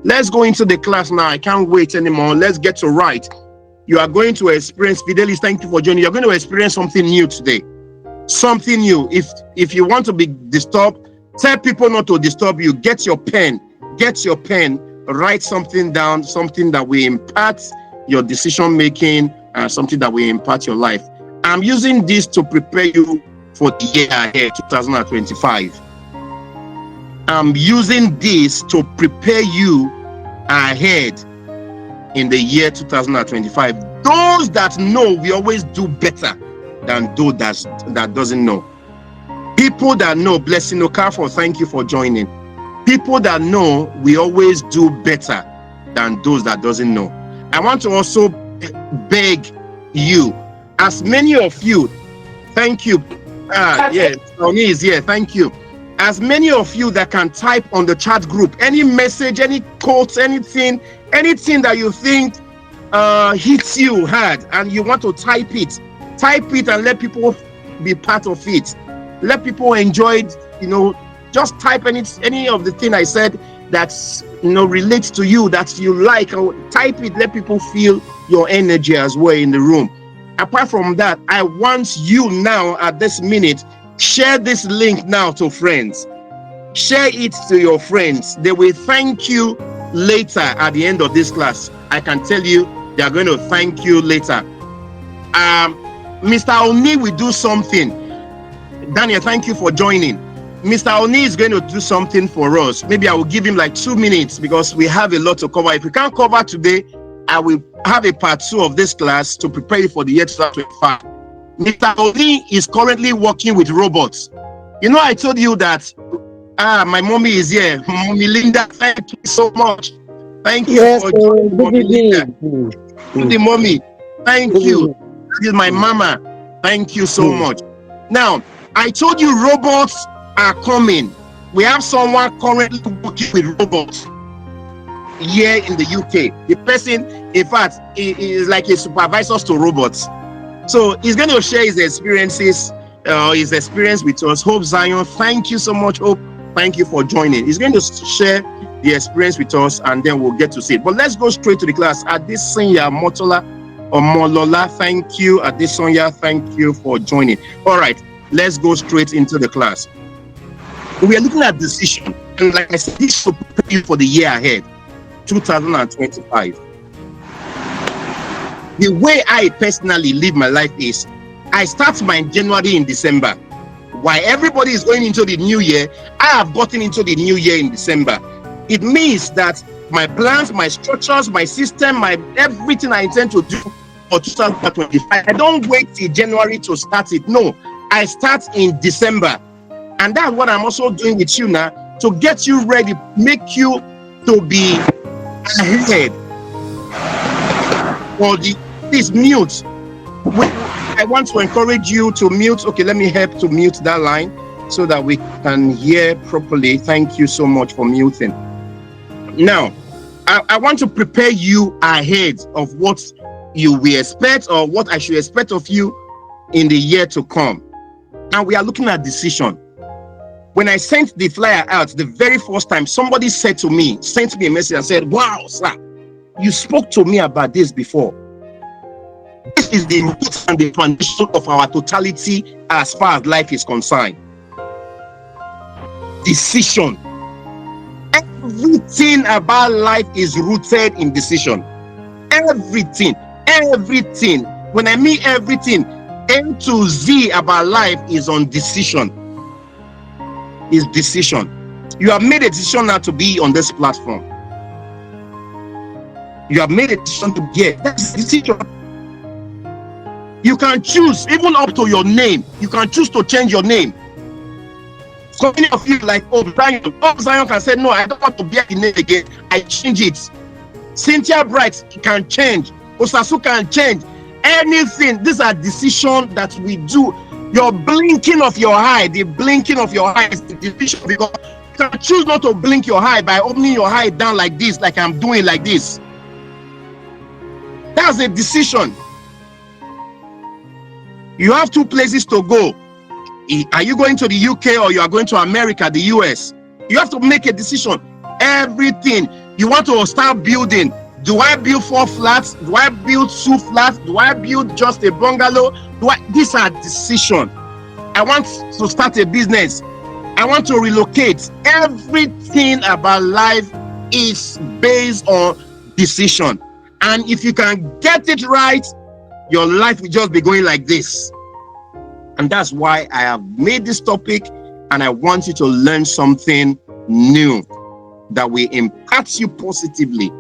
Let's go into the class now. I can't wait anymore. Let's get to right. You are going to experience, Fidelis, thank you for joining. You're going to experience something new today. Something new. If you want to be disturbed, tell people not to disturb you. Get your pen. Write something down, something that will impact your decision making, and something that will impact your life. I'm using this to prepare you for the year ahead, 2025. I'm using this to prepare you ahead in the year 2025. Those that know, we always do better than those that doesn't know. People that know, blessing Okafor, thank you for joining. People that know, we always do better than those that doesn't know. I want to also beg you, as many of you, thank you. Yeah, Tony is here. Thank you. As many of you that can type on the chat group, any message, any quote, anything that you think hits you hard and you want to type it and let people be part of it. Let people enjoy it, just type any of the thing I said that's relates to you, that you like, or type it, let people feel your energy as well in the room. Apart from that, I want you now at this minute, share this link now to friends. Share it to your friends. They will thank you later at the end of this class. I can tell you they are going to thank you later. Mr. Oni will do something. Daniel, thank you for joining. Mr. Oni is going to do something for us. Maybe I will give him like 2 minutes because we have a lot to cover. If we can't cover today, I will have a part 2 of this class to prepare you for the year 2025. Mr. Oni is currently working with robots. I told you that my mommy is here. Mommy Linda, thank you so much. Thank you for joining, Mommy Linda. The mommy, thank you. This is my mama. Thank you so much. Now, I told you robots are coming. We have someone currently working with robots here in the UK. The person, in fact, is like a supervisor to robots. So he's going to share his experience with us. Hope Zion, thank you so much, Hope. Thank you for joining. He's going to share the experience with us, and then we'll get to see it. But let's go straight to the class. Adesanya Motola or Molola, thank you. Adesanya, thank you for joining. All right, let's go straight into the class. We are looking at decision, and like I said, this will prepare you for the year ahead, 2025. The way I personally live my life is, I start my January in December. While everybody is going into the new year, I have gotten into the new year in December. It means that my plans, my structures, my system, everything I intend to do for 2025, I don't wait till January to start it. No, I start in December. And that's what I'm also doing with you now, to get you ready, make you to be ahead. For this mute. I want to encourage you to mute. Okay, let me help to mute that line so that we can hear properly. Thank you so much for muting. Now, I want to prepare you ahead of what you will expect or what I should expect of you in the year to come. And we are looking at decision. When I sent the flyer out the very first time, somebody sent me a message and said, "Wow, sir, you spoke to me about this before." This is the roots and the foundation of our totality as far as life is concerned. Decision. Everything about life is rooted in decision. Everything. When I mean everything, A to Z about life is on decision. Is decision. You have made a decision now to be on this platform. You have made a decision to get. That's decision. You can choose, even up to your name. You can choose to change your name. So many of you like, Zion can say, "No, I don't want to bear the name again. I change it." Cynthia Bright can change. Osasu can change. Anything. These are decisions that we do. Your blinking of your eye, the blinking of your eye is the decision, because you can choose not to blink your eye by opening your eye down like this, like I'm doing like this. That's a decision. You have 2 places to go. Are you going to the UK or you are going to America, the US? You have to make a decision. Everything. You want to start building. Do I build 4 flats? Do I build 2 flats? Do I build just a bungalow? These are decisions. I want to start a business. I want to relocate. Everything about life is based on decision. And if you can get it right, your life will just be going like this. And that's why I have made this topic, and I want you to learn something new that will impact you positively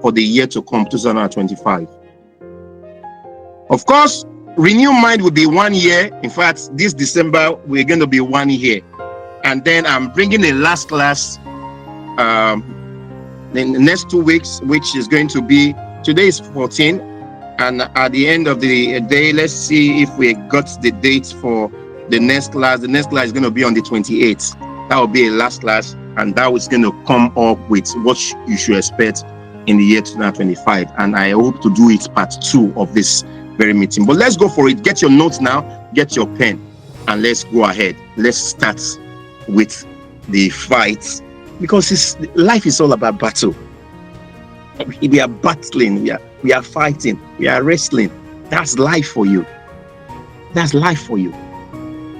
for the year to come, 2025. Of course, Renew Mind will be 1 year. In fact, this December, we're going to be 1 year. And then I'm bringing a last class in the next 2 weeks, which is going to be, today is 14. And at the end of the day, let's see if we got the dates for the next class. The next class is going to be on the 28th. That will be a last class. And that is going to come up with what you should expect in the year 2025. And I hope to do it part 2 of this very meeting. But let's go for it. Get your notes now, get your pen, and let's go ahead. Let's start with the fight, because life is all about battle. We are battling, we are fighting, we are wrestling. That's life for you. That's life for you.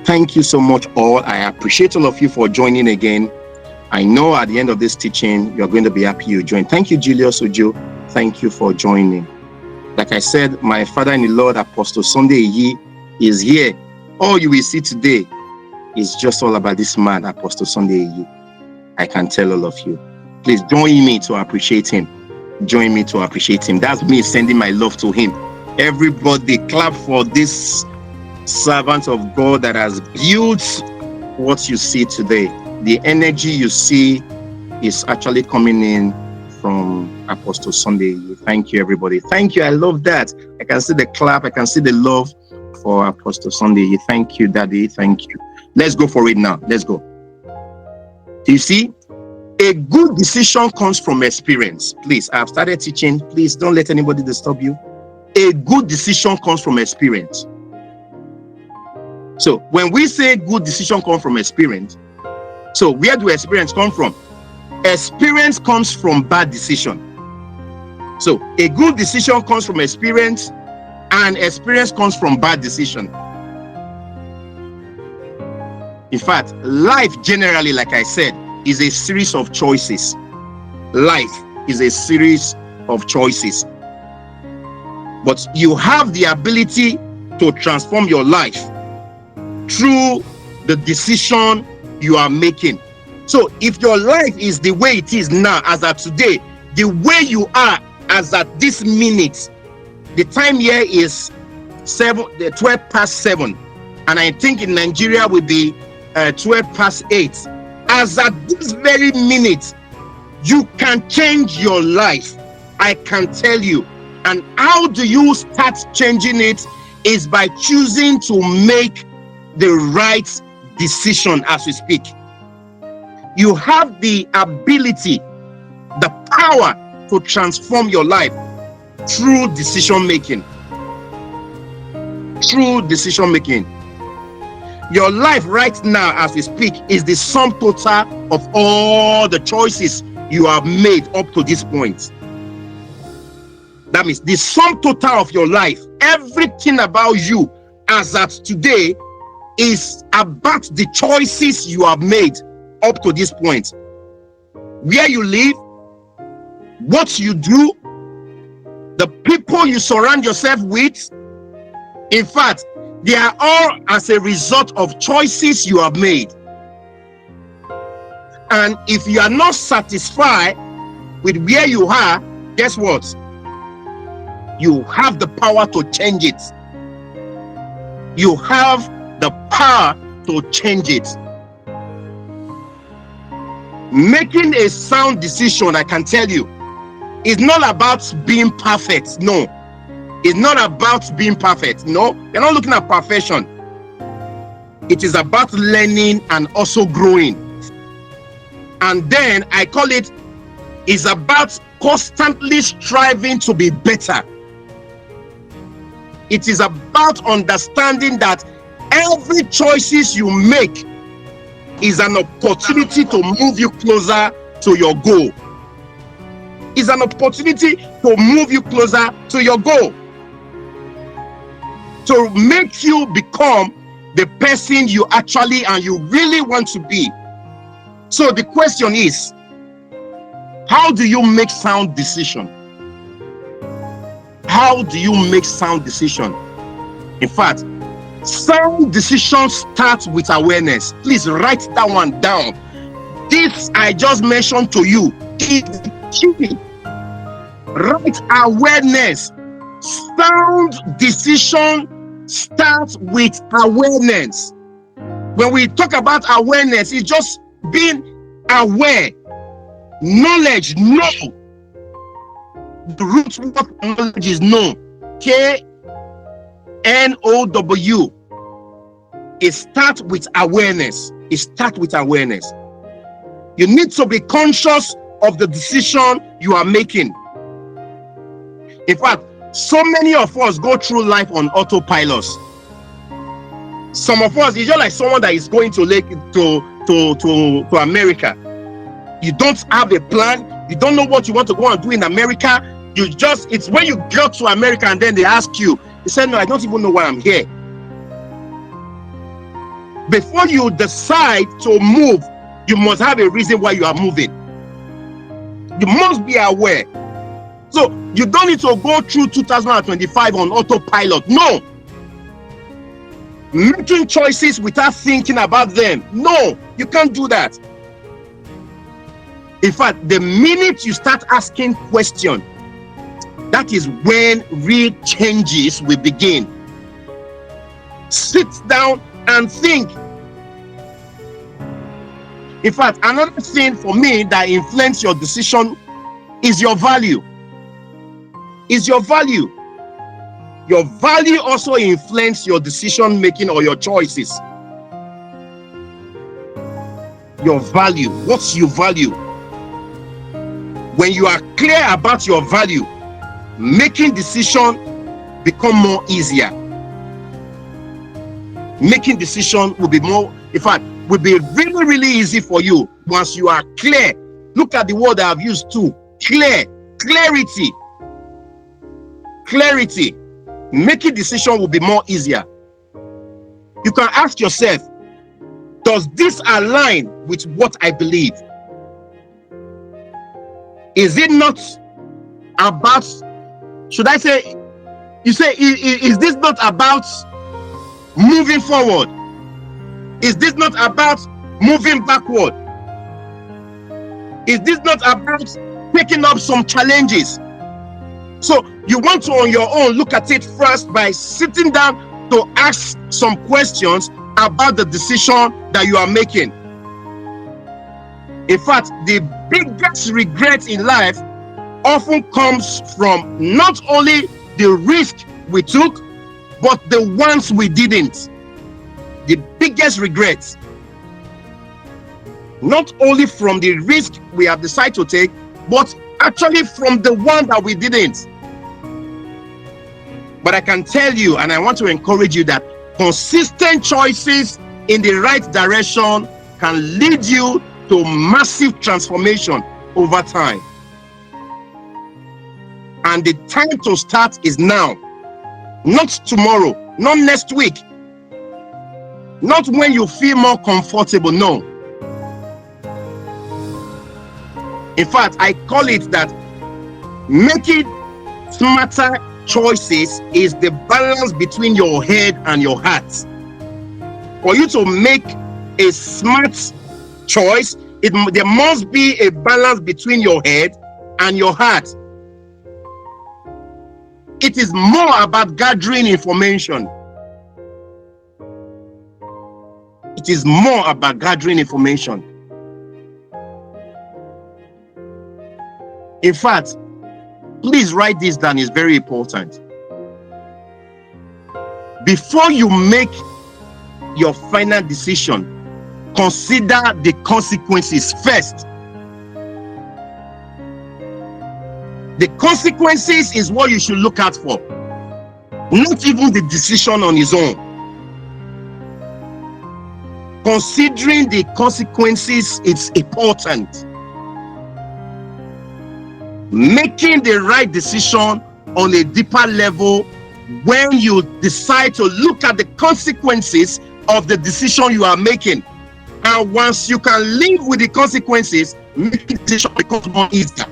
Thank you so much all. I appreciate all of you for joining again. I know at the end of this teaching, you're going to be happy you joined. Thank you, Julius Ojo. Thank you for joining. Like I said, my father in the Lord, Apostle Sunday Yi, is here. All you will see today is just all about this man, Apostle Sunday Yi. I can tell all of you. Please join me to appreciate him. Join me to appreciate him. That's me sending my love to him. Everybody clap for this servant of God that has built what you see today. The energy you see is actually coming in from Apostle Sunday. Thank you, everybody. Thank you. I love that. I can see the clap. I can see the love for Apostle Sunday. Thank you, Daddy. Thank you. Let's go for it now. Let's go. You see, a good decision comes from experience. Please, I've started teaching. Please don't let anybody disturb you. A good decision comes from experience. So when we say good decision comes from experience, so where do experience come from? Experience comes from bad decision. So a good decision comes from experience, and experience comes from bad decision. In fact, life generally, like I said, is a series of choices. Life is a series of choices. But you have the ability to transform your life through the decision you are making. So if your life is the way it is now, as at today, the way you are as at this minute, the time here is 12 past 7, and I think in Nigeria will be 12 past 8. As at this very minute, you can change your life. I can tell you. And how do you start changing it? Is by choosing to make the right decision as we speak. You have the ability, the power to transform your life through decision making. Through decision making. Your life right now as we speak is the sum total of all the choices you have made up to this point. That means the sum total of your life, everything about you as at today, is about the choices you have made up to this point. Where you live, what you do, the people you surround yourself with. In fact, they are all as a result of choices you have made. And if you are not satisfied with where you are, guess what? You have the power to change it. You have the power to change it. Making a sound decision, I can tell you, is not about being perfect. No. It's not about being perfect. No. You're not looking at perfection. It is about learning and also growing. And then I call it, is about constantly striving to be better. It is about understanding that every choices you make is an opportunity to move you closer to your goal. It's an opportunity to move you closer to your goal, to make you become the person you actually and you really want to be. So the question is, how do you make sound decision? How do you make sound decision? In fact, sound decision starts with awareness. Please write that one down. This I just mentioned to you is key. Right awareness. Sound decision starts with awareness. When we talk about awareness, it's just being aware. Knowledge, know. The root word of knowledge is know. K-N-O-W. It starts with awareness. It starts with awareness. You need to be conscious of the decision you are making. In fact, so many of us go through life on autopilot. Some of us, it's just like someone that is going to America. You don't have a plan. You don't know what you want to go and do in America. It's when you get to America and then they ask you, you say, no, I don't even know why I'm here. Before you decide to move, you must have a reason why you are moving. You must be aware. So you don't need to go through 2025 on autopilot. No. Making choices without thinking about them. No, you can't do that. In fact, the minute you start asking questions, that is when real changes will begin. Sit down and think. In fact, another thing for me that influences your decision is your value. Is your value. Your value also influences your decision making or your choices. Your value. What's your value? When you are clear about your value, making decision become more easier. Making decision will be more, in fact, will be really, really easy for you once you are clear. Look at the word I have used too. Clear. Clarity. Clarity. Making decision will be more easier. You can ask yourself, does this align with what I believe? Is it not about, should I say, you say, is this not about moving forward? Is this not about moving backward? Is this not about picking up some challenges? So you want to on your own look at it first by sitting down to ask some questions about the decision that you are making. In fact, the biggest regret in life often comes from not only the risk we took, but the ones we didn't. The biggest regrets, not only from the risk we have decided to take, but actually from the one that we didn't. But I can tell you, and I want to encourage you, that consistent choices in the right direction can lead you to massive transformation over time. And the time to start is now, not tomorrow, not next week, not when you feel more comfortable. No. In fact, I call it that making smarter choices is the balance between your head and your heart. For you to make a smart choice, there must be a balance between your head and your heart. It is more about gathering information. It is more about gathering information. In fact, please write this down, it's very important. Before you make your final decision, consider the consequences first. The consequences is what you should look out for, not even the decision on its own. Considering the consequences is important. Making the right decision on a deeper level when you decide to look at the consequences of the decision you are making. And once you can live with the consequences, making the decision becomes more easier.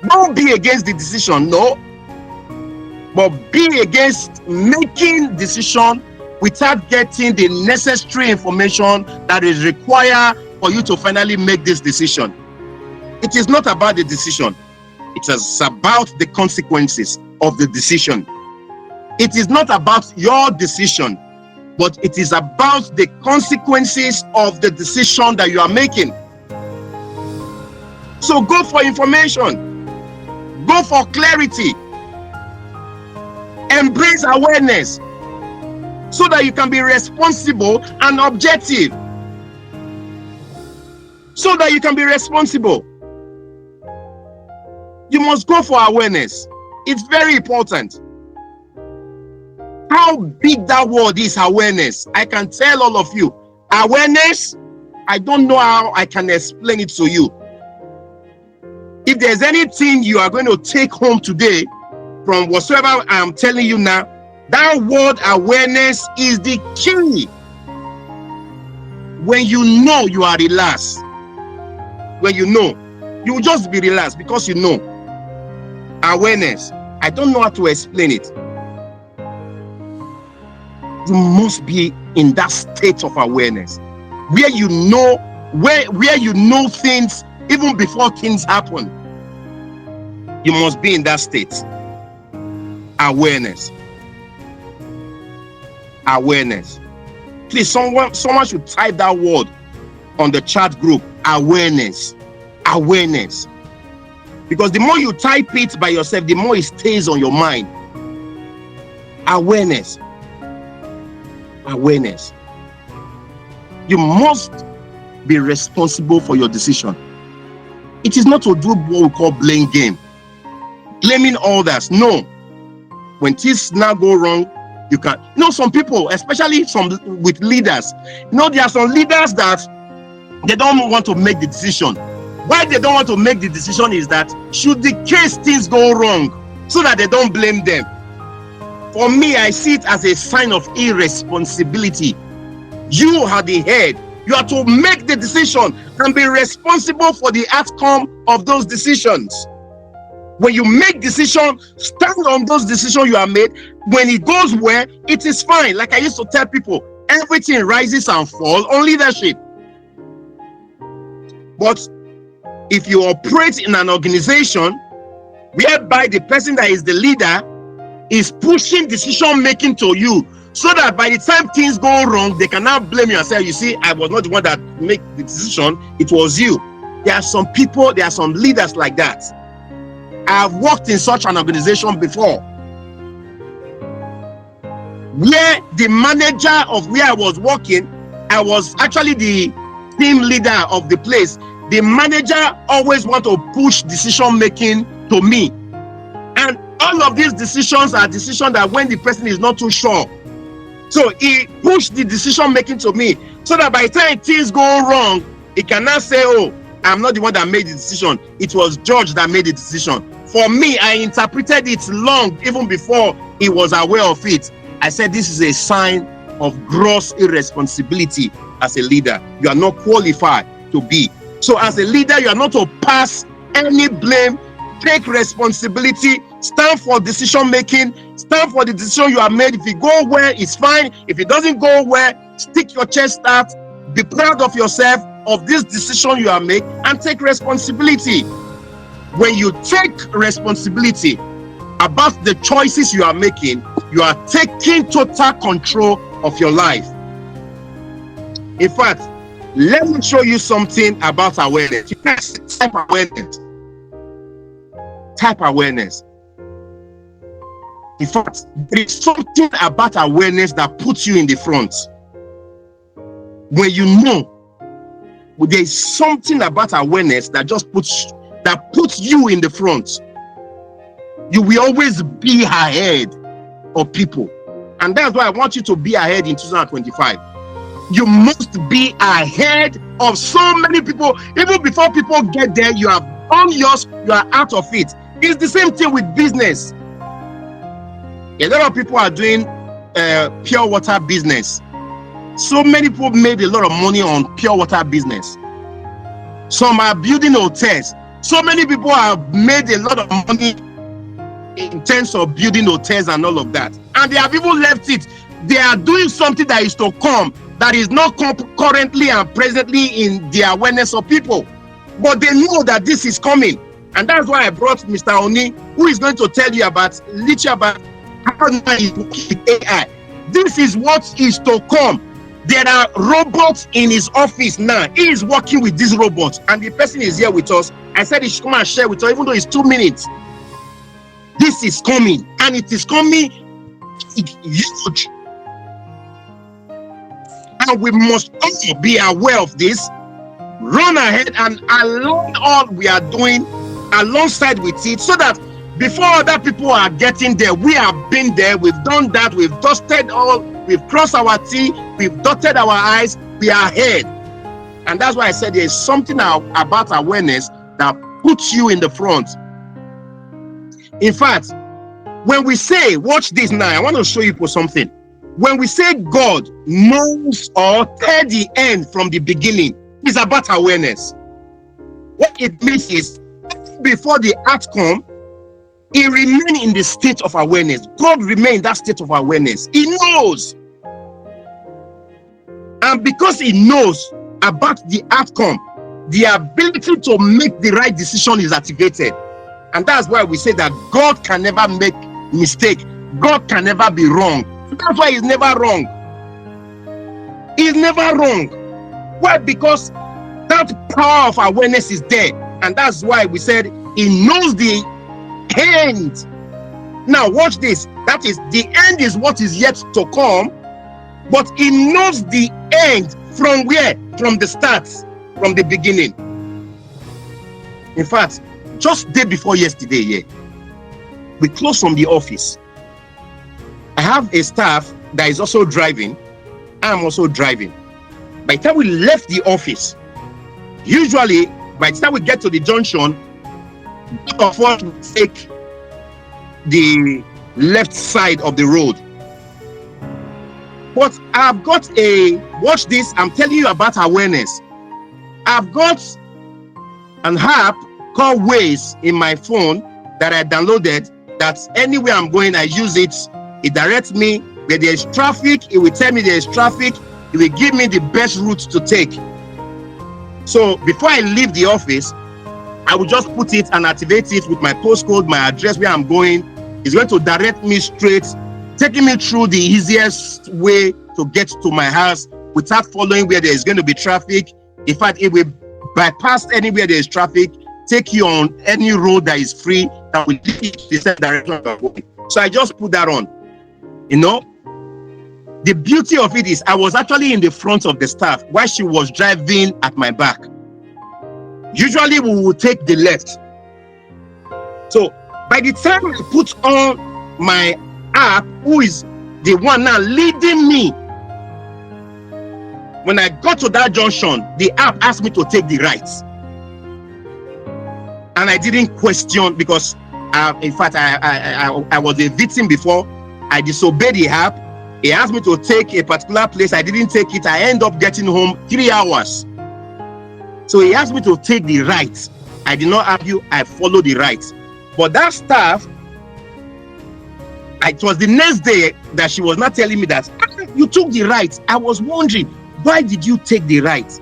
Don't be against the decision, no, but be against making decision without getting the necessary information that is required for you to finally make this decision. It is not about the decision. It is about the consequences of the decision. It is not about your decision, but it is about the consequences of the decision that you are making. So go for information. Go for clarity. Embrace awareness so that you can be responsible and objective. So that you can be responsible. You must go for awareness. It's very important. How big that word is, awareness. I can tell all of you. Awareness, I don't know how I can explain it to you. If there's anything you are going to take home today from whatsoever I'm telling you now, that word awareness is the key. When you know, you are relaxed. When you know, you will just be relaxed because you know. Awareness, I don't know how to explain it. You must be in that state of awareness where you know, where you know things even before things happen. You must be in that state. Awareness. Awareness. Please, someone should type that word on the chat group. Awareness. Awareness. Because the more you type it by yourself, the more it stays on your mind. Awareness. Awareness. You must be responsible for your decision. It is not to do what we call blame game. Blaming others. No. When things now go wrong, you can. You know, some people, especially some with leaders, you know, there are some leaders that they don't want to make the decision. Why they don't want to make the decision is that should the case things go wrong, so that they don't blame them. For me, I see it as a sign of irresponsibility. You are the head. You are to make the decision and be responsible for the outcome of those decisions. When you make decisions, stand on those decisions you have made. When it goes well, it is fine. Like I used to tell people, everything rises and falls on leadership. But if you operate in an organization whereby the person that is the leader is pushing decision making to you, so that by the time things go wrong, they cannot blame you and say, you see, I was not the one that made the decision, it was you. There are some people, there are some leaders like that. I've worked in such an organization before, where the manager of where I was working, I was actually the team leader of the place. The manager always want to push decision making to me, and all of these decisions are decisions that when the person is not too sure, so he pushed the decision making to me, so that by the time things go wrong, he cannot say, oh, I'm not the one that made the decision, it was George that made the decision. For me, I interpreted it long, even before he was aware of it. I said this is a sign of gross irresponsibility as a leader. You are not qualified to be. So as a leader, you are not to pass any blame. Take responsibility, stand for decision making, stand for the decision you have made. If it go well, it's fine. If it doesn't go well, stick your chest out, be proud of yourself, of this decision you have made, and take responsibility. When you take responsibility about the choices you are making, you are taking total control of your life. In fact, let me show you something about awareness. You can type awareness. Type awareness. In fact, there is something about awareness that puts you in the front. When you know, there is something about awareness that just puts you in the front. You will always be ahead of people, and that's why I want you to be ahead in 2025. You must be ahead of so many people. Even before people get there, you have on yours, you are out of it. It's the same thing with business. A lot of people are doing pure water business. So many people made a lot of money on pure water business. Some are building hotels. So many people have made a lot of money in terms of building hotels and all of that. And they have even left it. They are doing something that is to come, that is not currently and presently in the awareness of people. But they know that this is coming. And that's why I brought Mr. Oni, who is going to tell you about how he's working with AI. This is what is to come. There are robots in his office now. He is working with these robots, and the person is here with us. I said he should come and share with us, even though it's 2 minutes. This is coming, and it is coming huge. And we must also be aware of this, run ahead and along all we are doing alongside with it, so that before other people are getting there, we have been there, we've done that, we've dusted all, we've crossed our T, we've dotted our I's, we are ahead. And that's why I said there's something about awareness that puts you in the front. In fact, when we say, watch this now, I want to show you something. When we say God knows or tell the end from the beginning, it's about awareness. What it means is, before the outcome, he remained in the state of awareness. God remained in that state of awareness. He knows. And because he knows about the outcome, the ability to make the right decision is activated. And that's why we say that God can never make mistake. God can never be wrong. That's why he's never wrong. He's never wrong. Why? Because that power of awareness is there. And that's why we said he knows the end. Now watch this. That is, the end is what is yet to come, but he knows the end from where? From the start, from the beginning. In fact, just day before yesterday, we closed from the office. I have a staff that is also driving. I'm also driving. By the time we left the office, usually by the time we get to the junction, both of us will take the left side of the road. But I've got watch this, I'm telling you about awareness. I've got an app called Waze in my phone that I downloaded, that anywhere I'm going, I use it. It directs me where there's traffic. It will tell me there's traffic. It will give me the best route to take. So before I leave the office, I will just put it and activate it with my postcode, my address, where I'm going. It's going to direct me straight, taking me through the easiest way to get to my house without following where there's going to be traffic. In fact, it will bypass anywhere there is traffic, take you on any road that is free, that will lead you the same direction of going. So I just put that on. You know, the beauty of it is I was actually in the front of the staff while she was driving at my back. Usually we will take the left. So by the time I put on my app, who is the one now leading me, when I got to that junction, the app asked me to take the right. And I didn't question, because in fact I was a victim before. I disobeyed the app. He asked me to take a particular place. I didn't take it. I end up getting home 3 hours. So he asked me to take the right. I did not argue. I followed the right. But that staff, it was the next day that she was not telling me that you took the right. I was wondering, why did you take the right?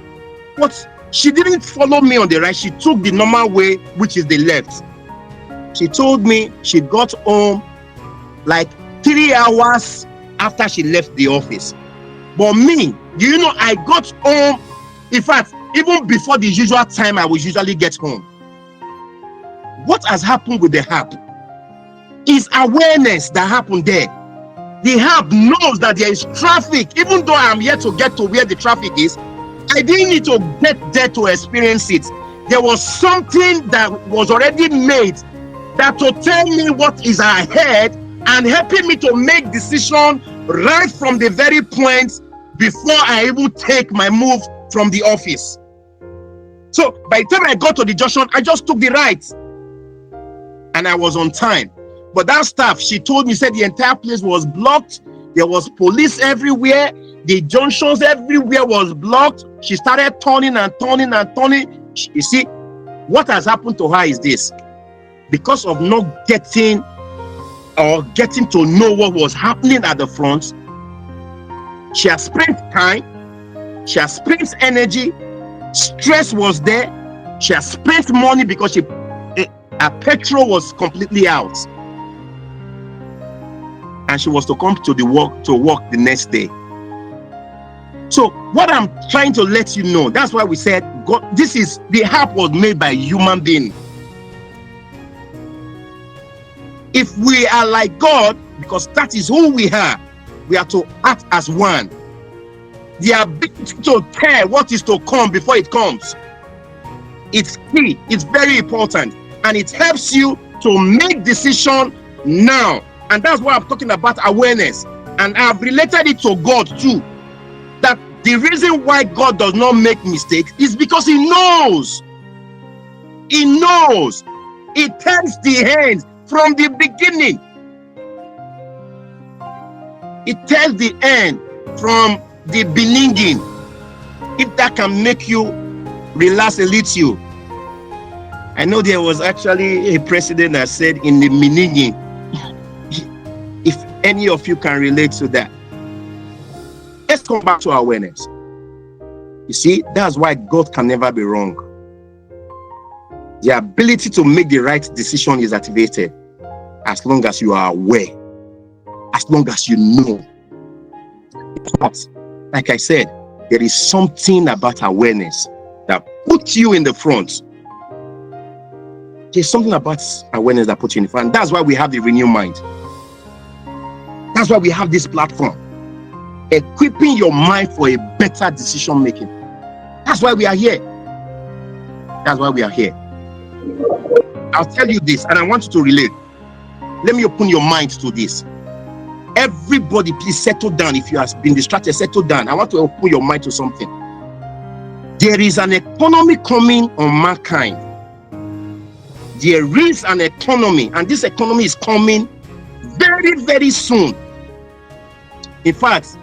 But she didn't follow me on the right. She took the normal way, which is the left. She told me she got home like 3 hours after she left the office. But me, do you know, I got home, in fact, even before the usual time I would usually get home. What has happened with the app is awareness that happened there. The app knows that there is traffic. Even though I am yet to get to where the traffic is, I didn't need to get there to experience it. There was something that was already made that to tell me what is ahead and helping me to make decision right from the very point before I even take my move from the office. So by the time I got to the junction, I just took the right. And I was on time. But that staff, she told me, said the entire place was blocked. There was police everywhere. The junctions everywhere was blocked. She started turning and turning and turning. You see, what has happened to her is this. Because of not getting to know what was happening at the front, she has spent time, she has spent energy, stress was there, she has spent money because her petrol was completely out. And she was to come to work the next day. So what I'm trying to let you know, that's why we said God, the app was made by a human being. If we are like God, because that is who we are to act as one. The ability to tell what is to come before it comes. It's key, it's very important, and it helps you to make decision now. And that's why I'm talking about awareness. And I've related it to God too. That the reason why God does not make mistakes is because He knows. He knows. He tells the end from the beginning. He tells the end from the beginning. If that can make you relax a little. I know there was actually a president that said in the beginning. If any of you can relate to that. Let's come back to awareness. You see, that's why God can never be wrong. The ability to make the right decision is activated as long as you are aware, as long as you know. But like I said, there is something about awareness that puts you in the front. There's something about awareness that puts you in the front. And that's why we have the renewed mind. That's why we have this platform, equipping your mind for a better decision making. That's why we are here. That's why we are here. I'll tell you this, and I want you to relate. Let me open your mind to this. Everybody, please settle down. If you have been distracted, settle down. I want to open your mind to something. There is an economy coming on mankind. There is an economy, and this economy is coming very, very soon. In fact,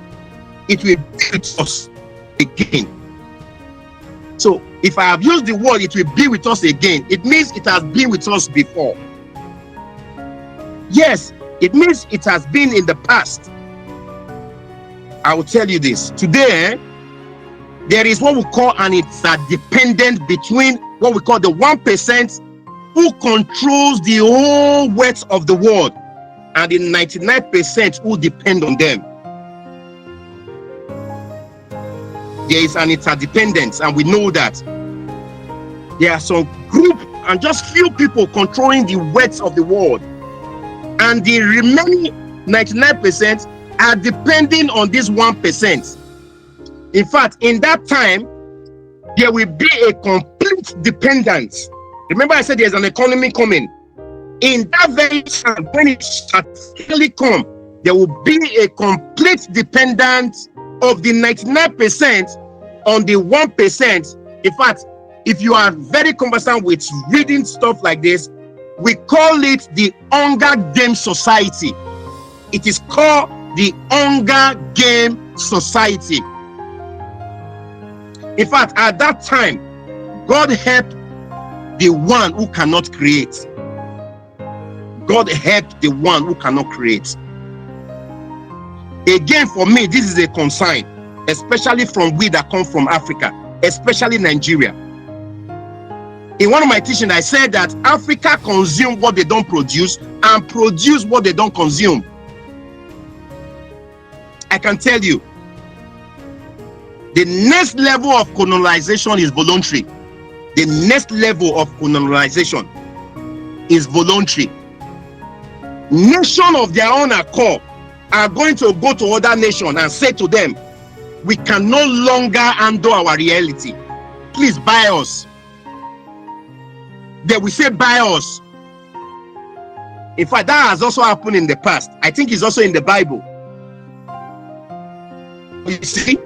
it will be with us again. So if I have used the word, it will be with us again, it means it has been with us before. Yes, it means it has been in the past. I will tell you this. Today, there is what we call an interdependence between what we call the 1% who controls the whole wealth of the world and the 99% who depend on them. There is an interdependence, and we know that there are some group and just few people controlling the wealth of the world, and the remaining 99% are depending on this 1%. In fact, in that time, there will be a complete dependence. Remember, I said there's an economy coming. In that very time, when it starts really come, there will be a complete dependence of the 99% on the 1%. In fact, if you are very conversant with reading stuff like this, we call it the Hunger Game Society. It is called the Hunger Game Society. In fact, at that time, God helped the one who cannot create. God helped the one who cannot create. Again, for me, this is a concern, especially from we that come from Africa, especially Nigeria. In one of my teachings, I said that Africa consume what they don't produce and produce what they don't consume. I can tell you, the next level of colonization is voluntary. The next level of colonization is voluntary. Nation of their own accord are going to go to other nations and say to them, we can no longer handle our reality. Please buy us. They will say buy us. In fact, that has also happened in the past. I think it's also in the Bible. You see,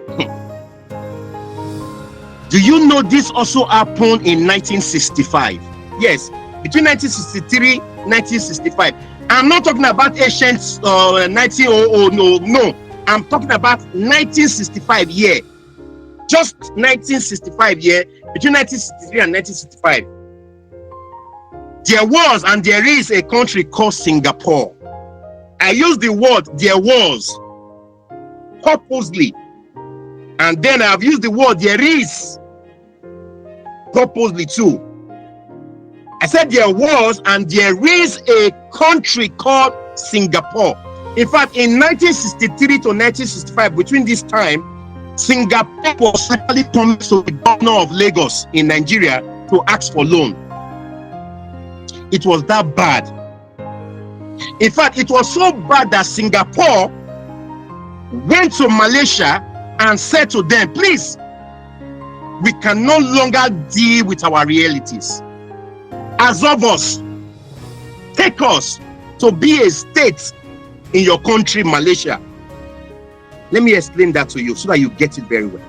Do you know this also happened in 1965? Yes, between 1963 1965. I'm not talking about ancient 1900. No. I'm talking about 1965 year. Just 1965 year, between 1963 and 1965. There was and there is a country called Singapore. I use the word there was purposely, and then I've used the word there is purposely too. I said there was and there is a country called Singapore. In fact, in 1963 to 1965, between this time, Singapore was actually coming to the governor of Lagos in Nigeria to ask for loan. It was that bad. In fact, it was so bad that Singapore went to Malaysia and said to them, please, we can no longer deal with our realities. Absorb us, take us to be a state in your country, Malaysia. Let me explain that to you so that you get it very well.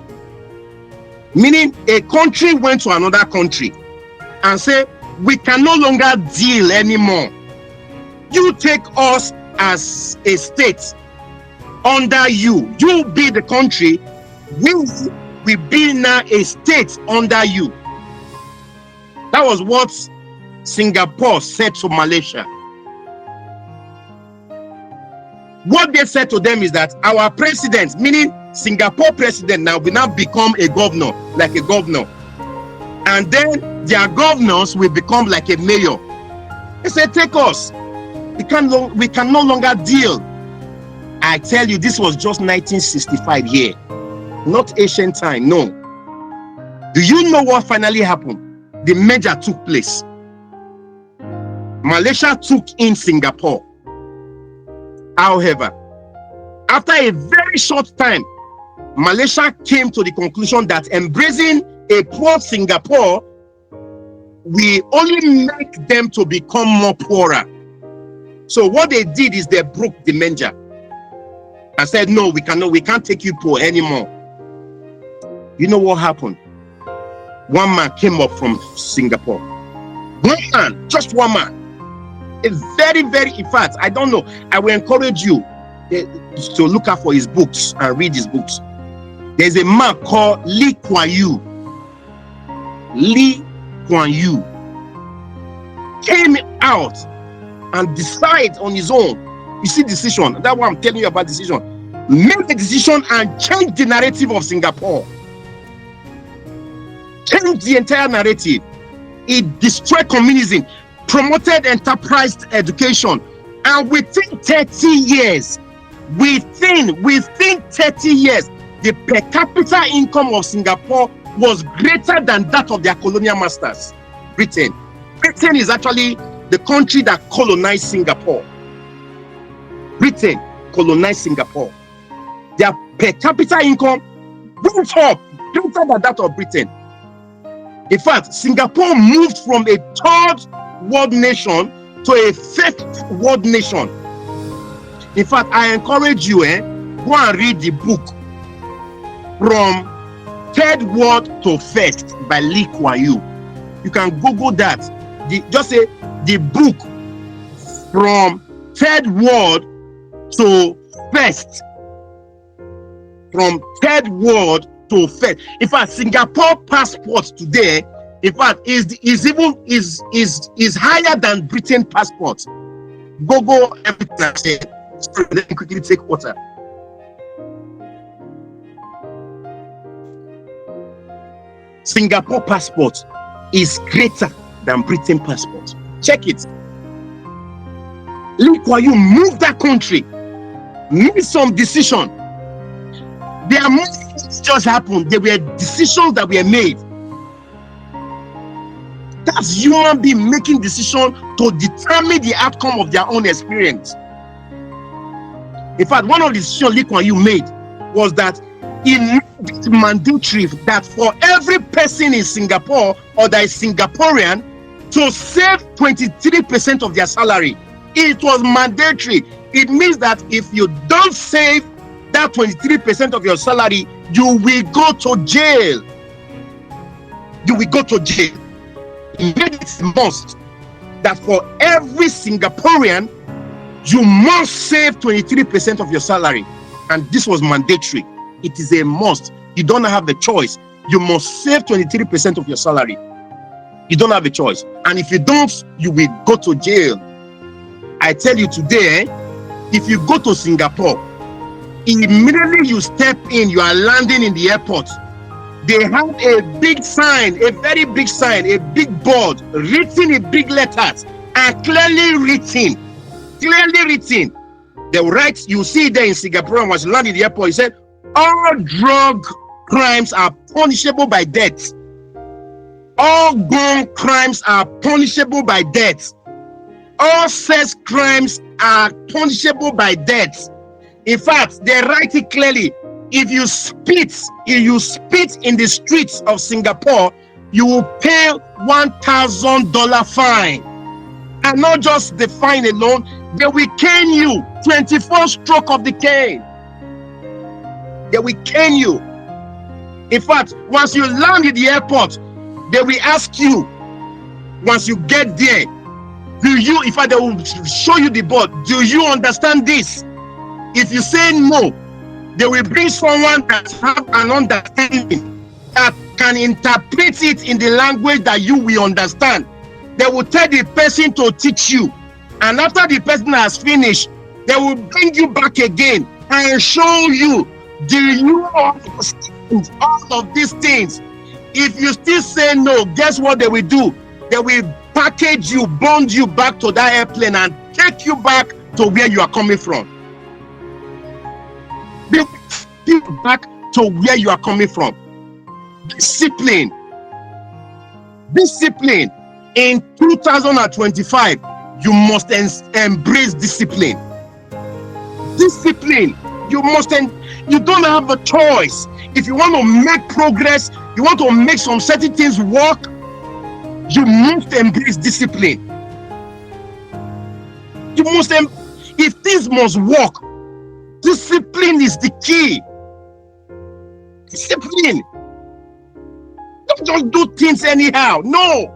Meaning, a country went to another country and said, we can no longer deal anymore. You take us as a state under you. You be the country. We be now a state under you. That was what Singapore said to Malaysia. What they said to them is that our president, meaning Singapore president, now will now become a governor, like a governor. And then their governors will become like a mayor. They said, take us. We can no longer deal. I tell you, this was just 1965 year, not ancient time. No. Do you know what finally happened? The merger took place. Malaysia took in Singapore. However, after a very short time, Malaysia came to the conclusion that embracing a poor Singapore will only make them to become more poorer. So what they did is they broke the merger and said, no, we can't take you poor anymore. You know what happened? One man came up from Singapore. One man, just one man. A very, in fact, I don't know. I will encourage you to look out for his books and read his books. There's a man called Lee Kuan Yew. Lee Kuan Yew came out and decided on his own. You see, decision. That's what I'm telling you about decision. Make the decision and change the narrative of Singapore. Change the entire narrative. It destroyed communism, promoted enterprise education, and within 30 years, within 30 years, the per capita income of Singapore was greater than that of their colonial masters, Britain. Britain is actually the country that colonized Singapore. Britain colonized Singapore. Their per capita income went up greater than that of Britain. In fact, Singapore moved from a third world nation to a fifth world nation. In fact, I encourage you, go and read the book From Third World to First by Lee Kuan Yew. You can Google that. Just say the book From Third World to First. From Third World to First. In fact, Singapore passport today, in fact, is higher than Britain passport. Google everything I said. Sorry, let me quickly take water. Singapore passport is greater than Britain passport. Check it. Look why you moved that country, made some decision. There are more things just happened. There were decisions that were made. That's human being making decision to determine the outcome of their own experience. In fact, one of the decisions Lee Kuan Yew made was that he made it mandatory that for every person in Singapore or that is Singaporean to save 23% of their salary. It was mandatory. It means that if you don't save that 23% of your salary, you will go to jail. you will go to jail. He made it a must that for every Singaporean, you must save 23% of your salary. And this was mandatory. It is a must. You don't have a choice. You must save 23% of your salary. You don't have a choice. And if you don't, you will go to jail. I tell you today, if you go to Singapore, immediately you step in, you are landing in the airport. They have a big sign, a very big sign, a big board, written in big letters, and clearly written. They write, you see there in Singapore, once you land in the airport, he said, all drug crimes are punishable by death. All gun crimes are punishable by death. All sex crimes are punishable by death. In fact, they write it clearly. If you spit in the streets of Singapore, you will pay $1,000 fine. And not just the fine alone, they will cane you, 24 stroke of the cane. They will cane you. In fact, once you land at the airport, they will ask you, once you get there, in fact, they will show you the board. Do you understand this? If you say no, they will bring someone that has an understanding, that can interpret it in the language that you will understand. They will tell the person to teach you. And after the person has finished, they will bring you back again and show you, do you understand all of these things? If you still say no, guess what they will do? They will package you, bond you back to that airplane and take you back to where you are coming from. They will take you back to where you are coming from. Discipline. In 2025, you must embrace discipline. You don't have a choice. If you want to make progress, you want to make some certain things work, you must embrace discipline. If things must work, discipline is the key. Discipline. Don't just do things anyhow. No,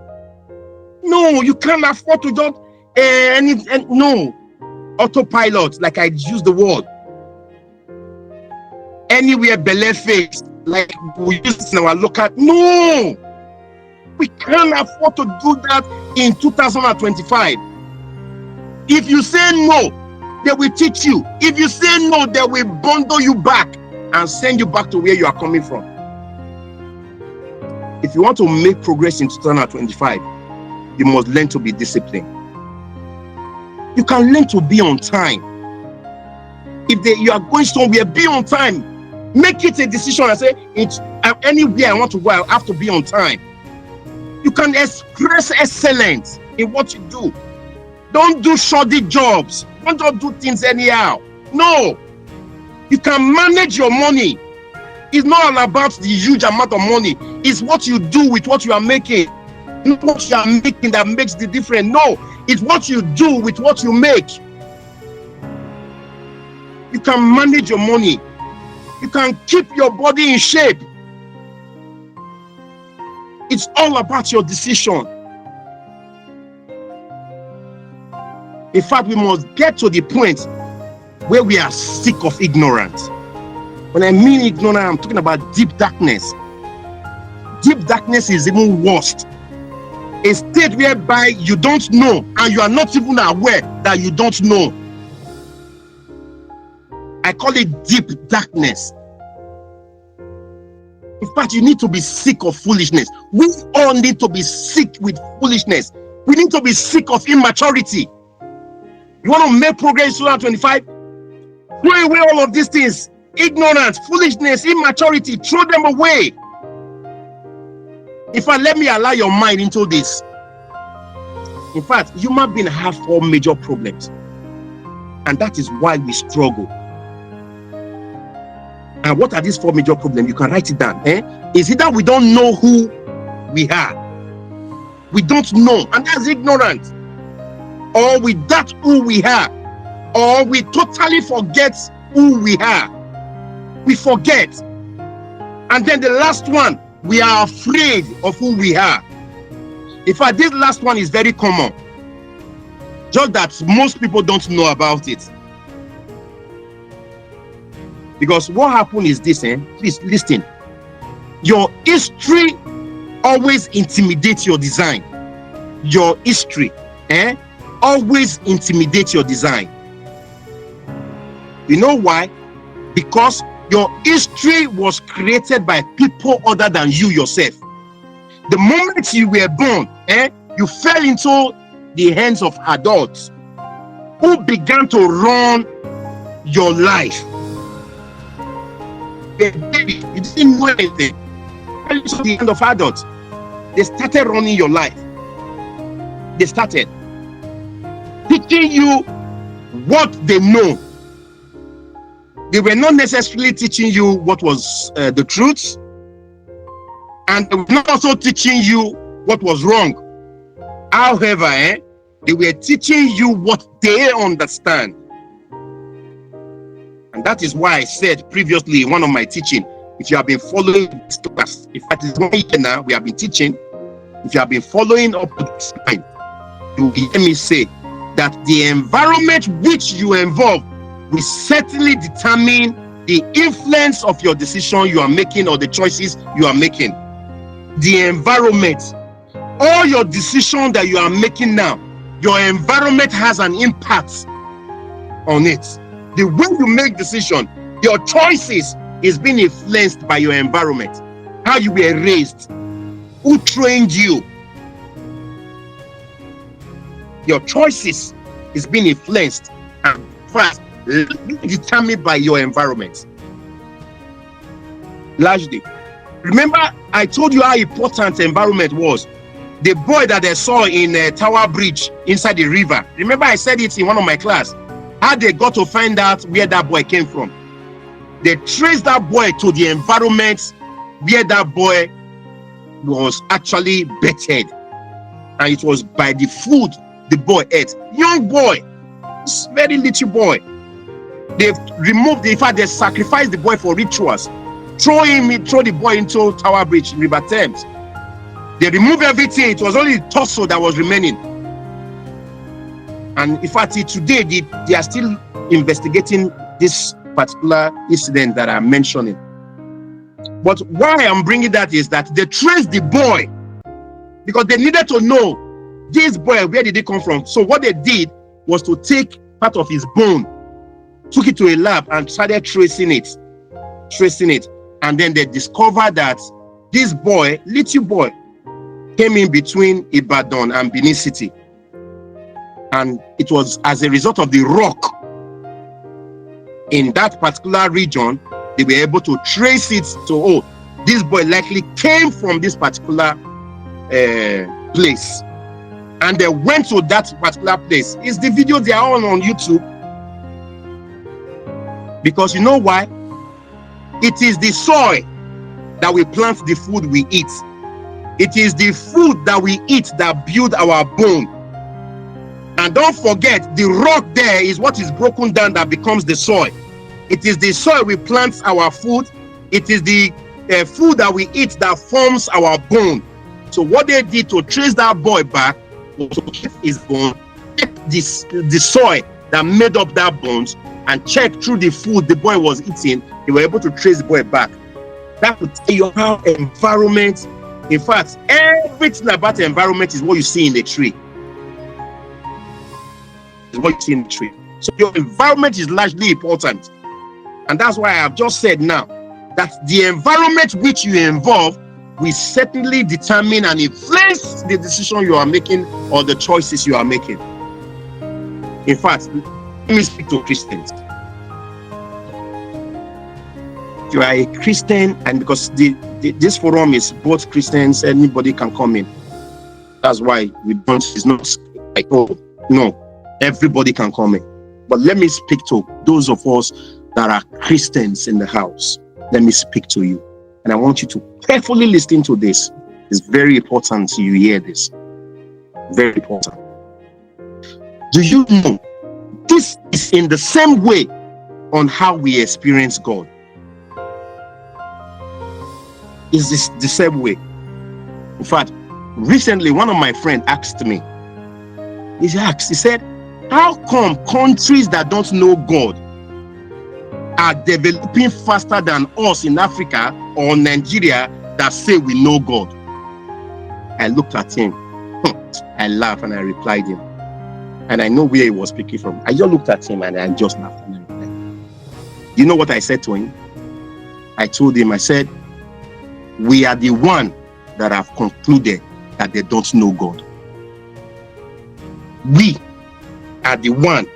you can't afford to do no autopilot, like I used the word. Anywhere belly face, like we use in our local. No, we can't afford to do that in 2025. If you say no, they will teach you. If you say no, they will bundle you back and send you back to where you are coming from. If you want to make progress in 2025, you must learn to be disciplined. You can learn to be on time. If you are going somewhere, be on time. Make it a decision and say, anywhere I want to go, I have to be on time. You can express excellence in what you do. Don't do shoddy jobs. Don't just do things anyhow. No. You can manage your money. It's not all about the huge amount of money. It's what you do with what you are making. Not what you are making that makes the difference. No. It's what you do with what you make. You can manage your money. You can keep your body in shape. It's all about your decision. In fact, we must get to the point where we are sick of ignorance. When I mean ignorance, I'm talking about deep darkness. Deep darkness is even worse. A state whereby you don't know and you are not even aware that you don't know. I call it deep darkness. In fact, you need to be sick of foolishness. We all need to be sick with foolishness. We need to be sick of immaturity. You want to make progress in 2025? Throw away all of these things. Ignorance, foolishness, immaturity. Throw them away. In fact, let me allow your mind into this. In fact, human beings have 4 major problems. And that is why we struggle. And what are these 4 major problems? You can write it down. Is it that we don't know who we are? We don't know, and that's ignorant. Or we doubt who we are. Or we totally forget who we are. We forget. And then the last one, we are afraid of who we are. In fact, this last one is very common, just that most people don't know about it. Because what happened is this, please listen. Your history always intimidates your design. Your history always intimidates your design. You know why? Because your history was created by people other than you yourself. The moment you were born, you fell into the hands of adults who began to run your life. Baby, you didn't know anything. Into the hand of adults, they started running your life. They started teaching you what they know. They were not necessarily teaching you what was the truth, and they were not also teaching you what was wrong. However, they were teaching you what they understand. And that is why I said previously in one of my teaching, if you have been following this class, in fact it's 1 year now we have been teaching, if you have been following up to this time, you will hear me say that the environment which you involve will certainly determine the influence of your decision you are making or the choices you are making. The environment, all your decisions that you are making now, your environment has an impact on it. The way you make decisions, your choices is being influenced by your environment, how you were raised, who trained you. Your choices is being influenced and first determined by your environment. Largely, remember I told you how important environment was. The boy that they saw in Tower Bridge inside the river, remember I said it in one of my class, how they got to find out where that boy came from. They traced that boy to the environment where that boy was actually bettered, and it was by the food the boy ate. Young boy, very little boy. They've removed, in fact they sacrificed the boy for rituals. Throw the boy into Tower Bridge, River Thames. They removed everything. It was only the torso that was remaining. And in fact today they are still investigating this particular incident that I'm mentioning. But why I'm bringing that is that they traced the boy because they needed to know this boy, where did he come from. So what they did was to take part of his bone, took it to a lab and started tracing it, and then they discovered that this boy, little boy, came in between Ibadan and Benin City, and it was as a result of the rock in that particular region. They were able to trace it to, this boy likely came from this particular place, and they went to that particular place. It's the video, they are on YouTube, because you know why? It is the soil that we plant the food we eat. It is the food that we eat that build our bone. And don't forget, the rock there is what is broken down that becomes the soil. It is the soil we plant our food. It is the food that we eat that forms our bone. So what they did to trace that boy back was to get his bone, check the soil that made up that bones, and check through the food the boy was eating. They were able to trace the boy back. That would tell you how environment, in fact, everything about the environment is what you see in the tree. Is what you see in the tree. So your environment is largely important. And that's why I have just said now that the environment which you involve will certainly determine and influence the decision you are making or the choices you are making. In fact, let me speak to Christians. If you are a Christian, and because this forum is both Christians, anybody can come in. That's why we don't, it's not like, no, everybody can come in. But let me speak to those of us that are Christians in the house. Let me speak to you. And I want you to carefully listen to this. It's very important you hear this. Very important. Do you know this is in the same way on how we experience God? is this the same way. In fact, recently one of my friends asked me, he said, how come countries that don't know God are developing faster than us in Africa or Nigeria that say we know God? I looked at him, I laughed and I replied him. And I know where he was speaking from. I just looked at him and I just laughed and I replied. You know what I said to him? I told him, I said, we are the one that have concluded that they don't know God. We are the one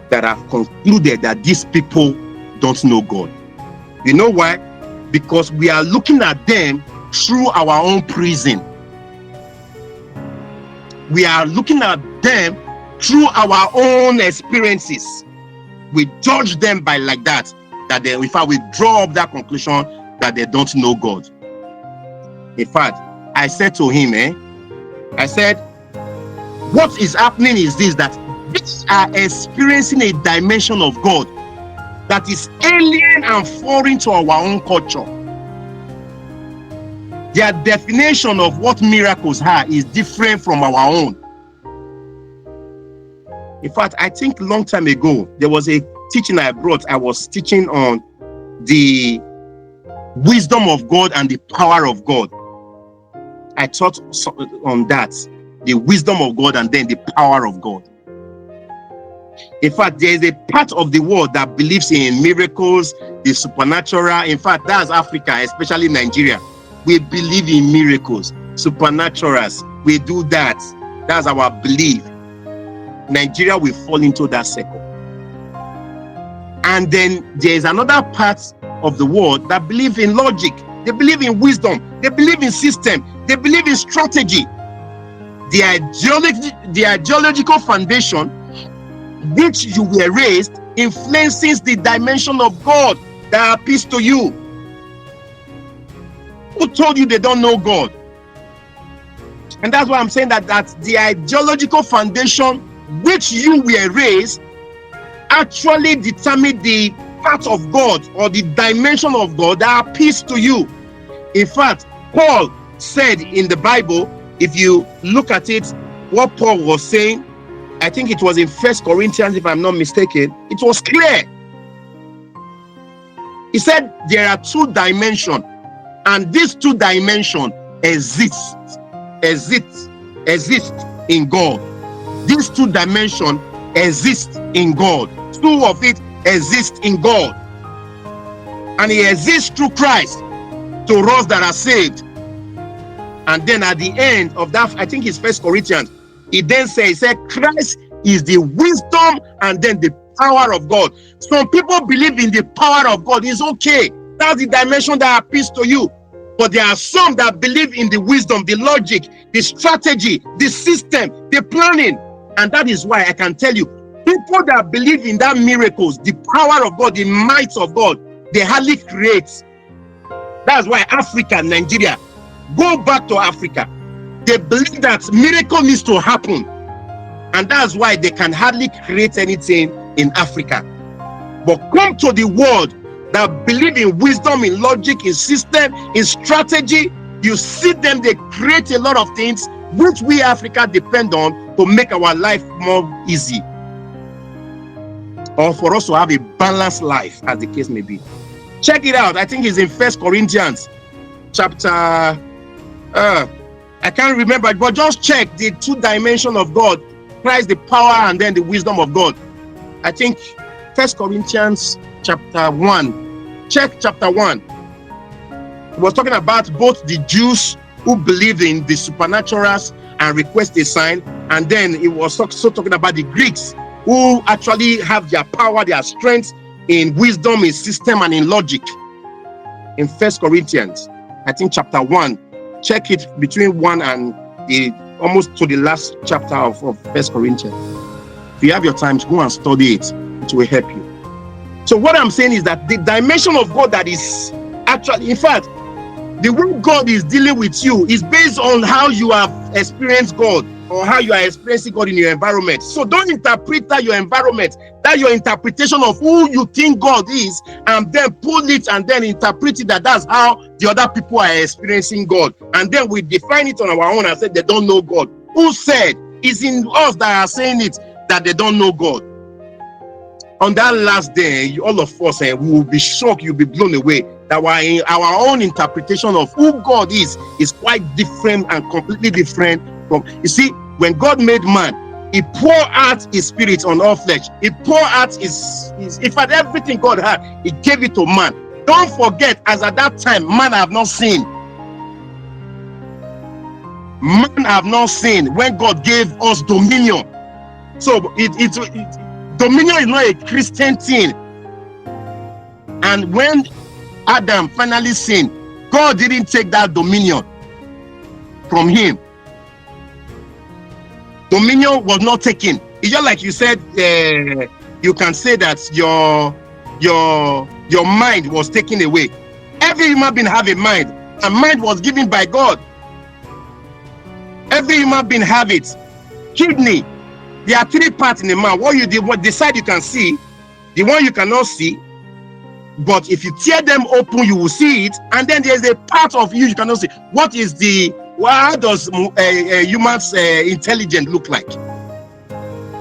that have concluded that these people don't know God. You know why? Because we are looking at them through our own prison. We are looking at them through our own experiences. We judge them by like that they, in fact, we draw up that conclusion that they don't know God. In fact, I said to him, I said, what is happening is this, that these are experiencing a dimension of God that is alien and foreign to our own culture. Their definition of what miracles are is different from our own. In fact, I think a long time ago, there was a teaching I brought. I was teaching on the wisdom of God and the power of God. I taught on that, the wisdom of God and then the power of God. In fact, there is a part of the world that believes in miracles, the supernatural. In fact, that's Africa, especially Nigeria. We believe in miracles, supernaturals. We do that. That's our belief. Nigeria will fall into that circle. And then there is another part of the world that believe in logic. They believe in wisdom. They believe in system. They believe in strategy. The ideological foundation which you were raised influences the dimension of God that appeals to you. Who told you they don't know God? And that's why I'm saying that the ideological foundation which you were raised actually determine the part of God or the dimension of God that appeals to you. In fact, Paul said in the Bible, if you look at it, what Paul was saying, I think it was in 1 Corinthians, if I'm not mistaken, it was clear. He said there are two dimensions, and these two dimensions exist in God. These two dimensions exist in God. Two of it exist in God. And it exists through Christ to us that are saved. And then at the end of that, I think it's 1 Corinthians, he then said, Christ is the wisdom and then the power of God. Some people believe in the power of God. It's okay. That's the dimension that appeals to you. But there are some that believe in the wisdom, the logic, the strategy, the system, the planning. And that is why I can tell you, people that believe in that miracles, the power of God, the might of God, they hardly create. That's why Africa, Nigeria, go back to Africa. They believe that miracle needs to happen. And that's why they can hardly create anything in Africa. But come to the world that believe in wisdom, in logic, in system, in strategy, you see them, they create a lot of things which we Africa depend on to make our life more easy. Or for us to have a balanced life, as the case may be. Check it out. I think it's in 1 Corinthians chapter, I can't remember, but just check the two dimensions of God. Christ, the power, and then the wisdom of God. I think 1 Corinthians chapter 1. Check chapter 1. It was talking about both the Jews who believed in the supernaturals and request a sign, and then it was also talking about the Greeks who actually have their power, their strength in wisdom, in system, and in logic. In 1 Corinthians, I think chapter 1, check it between 1 and almost to the last chapter of 1 Corinthians. If you have your time, go and study it. It will help you. So what I'm saying is that the dimension of God that is actually, in fact, the way God is dealing with you is based on how you have experienced God or how you are experiencing God in your environment. So don't interpret that your environment, that your interpretation of who you think God is, and then pull it and then interpret it that's how the other people are experiencing God. And then we define it on our own and say they don't know God. Who said? It's in us that are saying it that they don't know God. On that last day, all of us we will be shocked, you'll be blown away that our own interpretation of who God is quite different and completely different from. You see, when God made man, he poured out his spirit on all flesh. He poured out his in fact, everything God had, he gave it to man. Don't forget, as at that time, man have not sinned. Man have not sinned when God gave us dominion. So dominion is not a Christian thing. And when Adam finally sinned, God didn't take that dominion from him. Dominion was not taken. It's just like you said, you can say that your mind was taken away. Every human being have a mind, and mind was given by God. Every human being have it. Kidney. There are 3 parts in a man. What the side you can see, the one you cannot see. But if you tear them open, you will see it. And then there's a part of you cannot see. What is how does a human's intelligence look like?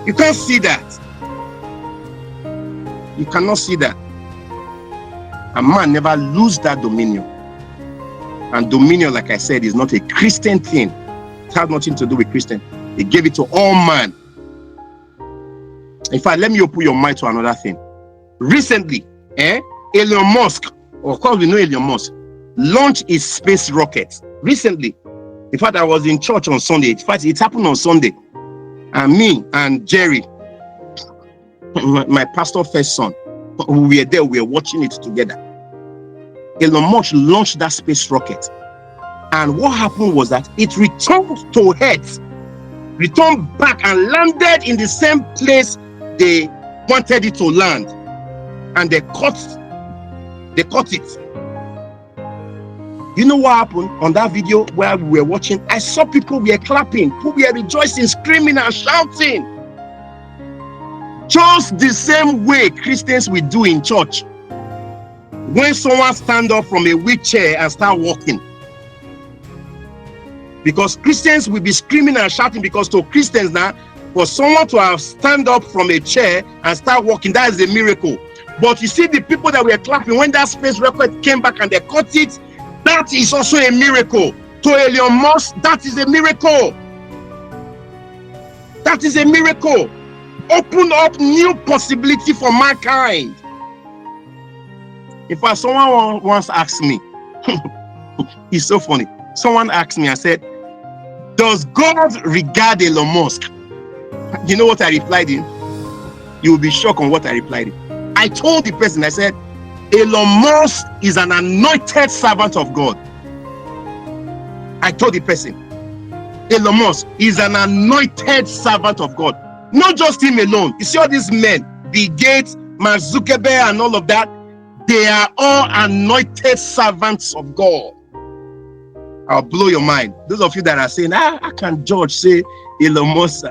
You can't see that. You cannot see that. A man never lose that dominion. And dominion, like I said, is not a Christian thing. It has nothing to do with Christian. He gave it to all man. In fact, let me open your mind to another thing. Recently, Elon Musk, of course we know Elon Musk, launched his space rocket. Recently. In fact, I was in church on Sunday. In fact, it happened on Sunday. And me and Jerry, my pastor's first son, we were there, we were watching it together. Elon Musk launched that space rocket. And what happened was that it returned to Earth, returned back and landed in the same place they wanted it to land. And they caught it. You know what happened on that video where we were watching? I saw people were clapping, people were rejoicing, screaming and shouting. Just the same way Christians will do in church. When someone stand up from a wheelchair and start walking. Because Christians will be screaming and shouting, because to Christians now, for someone to have stand up from a chair and start walking, that is a miracle. But you see the people that were clapping when that space rocket came back and they caught it, that is also a miracle. To Elon Musk, that is a miracle. That is a miracle. Open up new possibility for mankind. In fact, someone once asked me, it's so funny. Someone asked me, I said, does God regard Elon Musk? You know what I replied him? You will be shocked on what I replied him. I told the person, I said, Elon Musk is an anointed servant of God. I told the person, Elon Musk is an anointed servant of God. Not just him alone. You see all these men, Bill Gates, Mark Zuckerberg and all of that, they are all anointed servants of God. I'll blow your mind. Those of you that are saying, I can judge, say Elon Musk.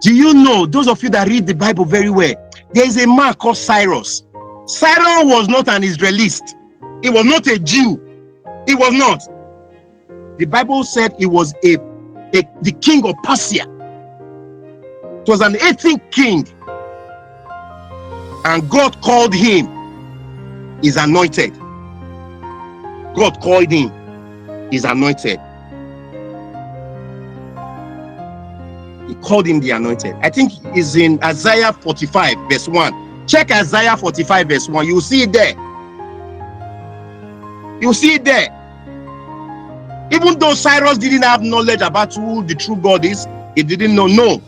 Do you know, those of you that read the Bible very well, there is a man called Cyrus. Cyrus was not an Israelite. He was not a Jew. He was not. The Bible said he was the king of Persia. It was an ethnic king. And God called him his anointed. God called him his anointed. He called him the anointed. I think it's in Isaiah 45 verse 1. Check Isaiah 45 verse 1. You'll see it there. You'll see it there. Even though Cyrus didn't have knowledge about who the true God is, he didn't know, no.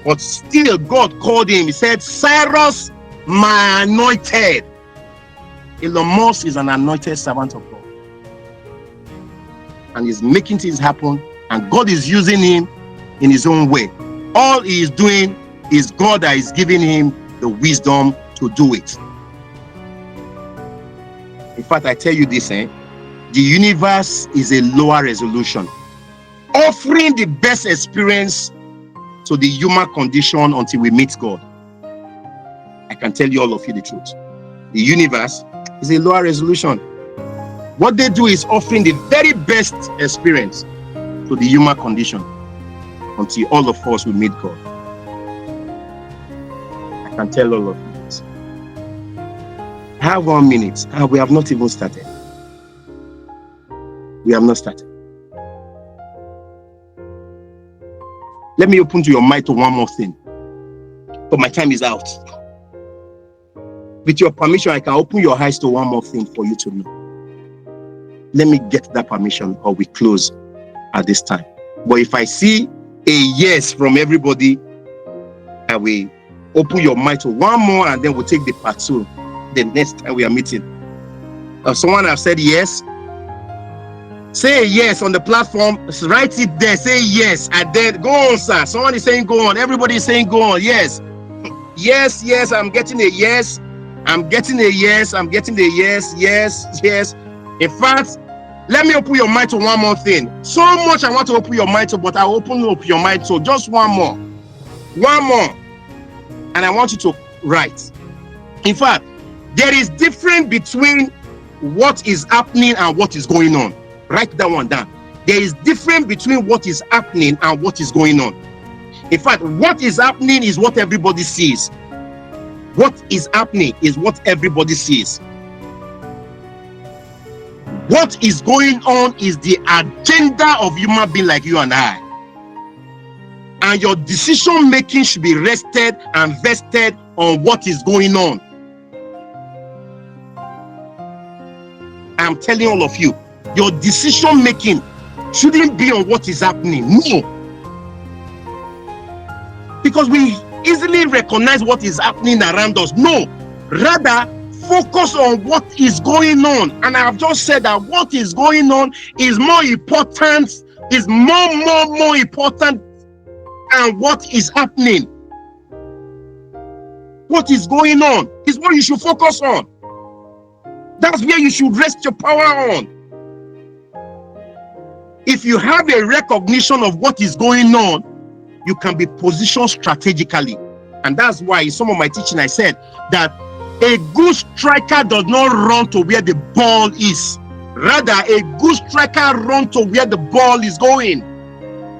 But still God called him. He said, Cyrus, my anointed. Elon Musk is an anointed servant of God. And he's making things happen. And God is using him in his own way. All he is doing is God that is giving him the wisdom to do it. In fact, I tell you this, the universe is a lower resolution. offering the best experience to the human condition until we meet God. I can tell you all of you the truth. The universe is a lower resolution. What they do is offering the very best experience to the human condition until all of us will meet God. I can tell all of you this. I have 1 minute and we have not even started. We have not started. Let me open to your mind to one more thing. But my time is out. With your permission, I can open your eyes to one more thing for you to know. Let me get that permission or we close at this time. But if I see a yes from everybody, I will open your mind to one more and then we'll take the part 2 the next time we are meeting. Someone have said yes. Say yes on the platform. Write it there. Say yes. And then go on, sir. Someone is saying go on. Everybody is saying go on. Yes. Yes, yes. I'm getting a yes. I'm getting a yes. I'm getting a yes. Yes, yes. In fact, let me open your mind to one more thing. So much I want to open your mind to, but I'll open up your mind to just one more. One more. And I want you to write. In fact, there is difference between what is happening and what is going on. Write that one down. There is difference between what is happening and what is going on. In fact, what is happening is what everybody sees. What is happening is what everybody sees. What is going on is the agenda of human being like you and I. And your decision making should be rested and vested on what is going on. I'm telling all of you, your decision making shouldn't be on what is happening. No. Because we easily recognize what is happening around us. No. Rather, focus on what is going on. And I have just said that what is going on is more important, is more important than what is happening. What is going on is what you should focus on. That's where you should rest your power on. If you have a recognition of what is going on, you can be positioned strategically. And that's why in some of my teaching I said that a good striker does not run to where the ball is. Rather, a good striker runs to where the ball is going.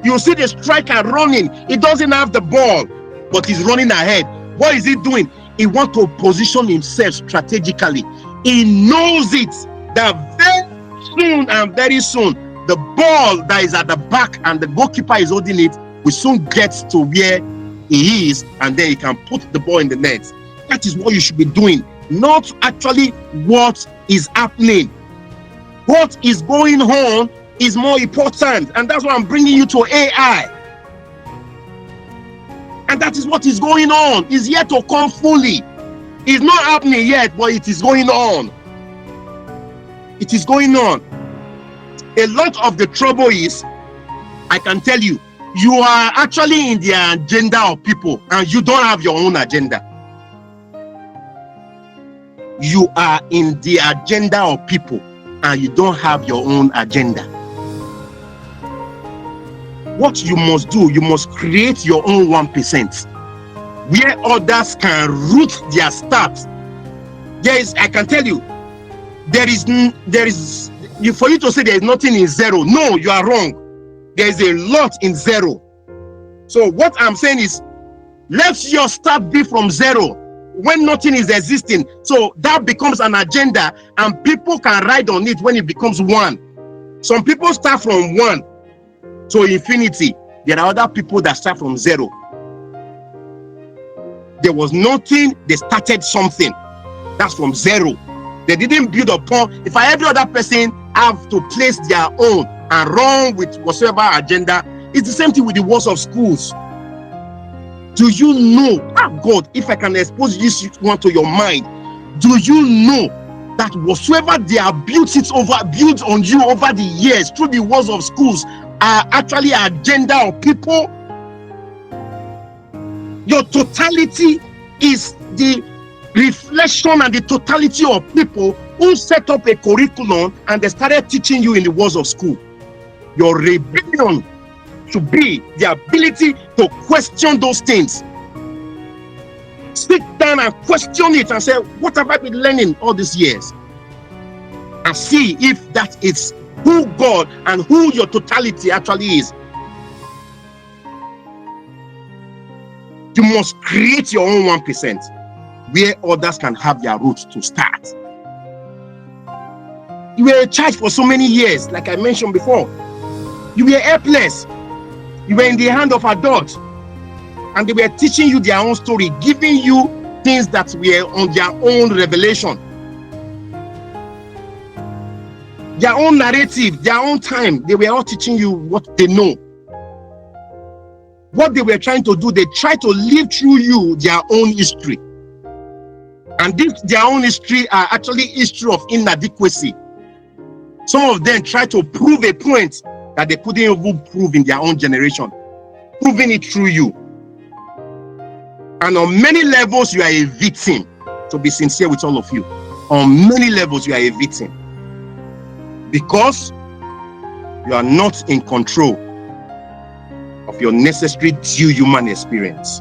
You see the striker running. He doesn't have the ball, but he's running ahead. What is he doing? He wants to position himself strategically. He knows it that very soon, the ball that is at the back and the goalkeeper is holding it will soon get to where he is, and then he can put the ball in the net. That is what you should be doing, not actually what is happening. What is going on is more important, and that's why I'm bringing you to AI. And that is what is going on. It's yet to come fully. It's not happening yet, but it is going on. It is going on. A lot of the trouble is, I can tell you, you are actually in the agenda of people and you don't have your own agenda. You are in the agenda of people and you don't have your own agenda. What you must do, you must create your own 1%, where others can root their steps. I can tell you, for you to say there is nothing in zero. No, you are wrong. There is a lot in zero. So what I'm saying is, let your start be from zero when nothing is existing. So that becomes an agenda and people can ride on it when it becomes one. Some people start from 1 to infinity. There are other people that start from 0. There was nothing, they started something. That's from 0. They didn't build upon. If every other person have to place their own and run with whatsoever agenda, it's the same thing with the walls of schools. Do you know, God, if I can expose this one to your mind, do you know that whatsoever they have built on you over the years through the walls of schools are actually agenda of people? Your totality is the reflection and the totality of people who set up a curriculum and they started teaching you in the walls of school. Your rebellion to be the ability to question those things. Sit down and question it and say, what have I been learning all these years? And see if that is who God and who your totality actually is. You must create your own 1% where others can have their roots to start. You were a child for so many years, like I mentioned before. You were helpless. You were in the hand of adults. And they were teaching you their own story, giving you things that were on their own revelation, their own narrative, their own time. They were all teaching you what they know. What they were trying to do, they tried to live through you their own history. And this, their own history, are actually history of inadequacy. Some of them tried to prove a point that they couldn't even prove in their own generation, proving it through you. And on many levels, you are a victim. To be sincere with all of you, on many levels, you are a victim. Because you are not in control of your necessary due human experience.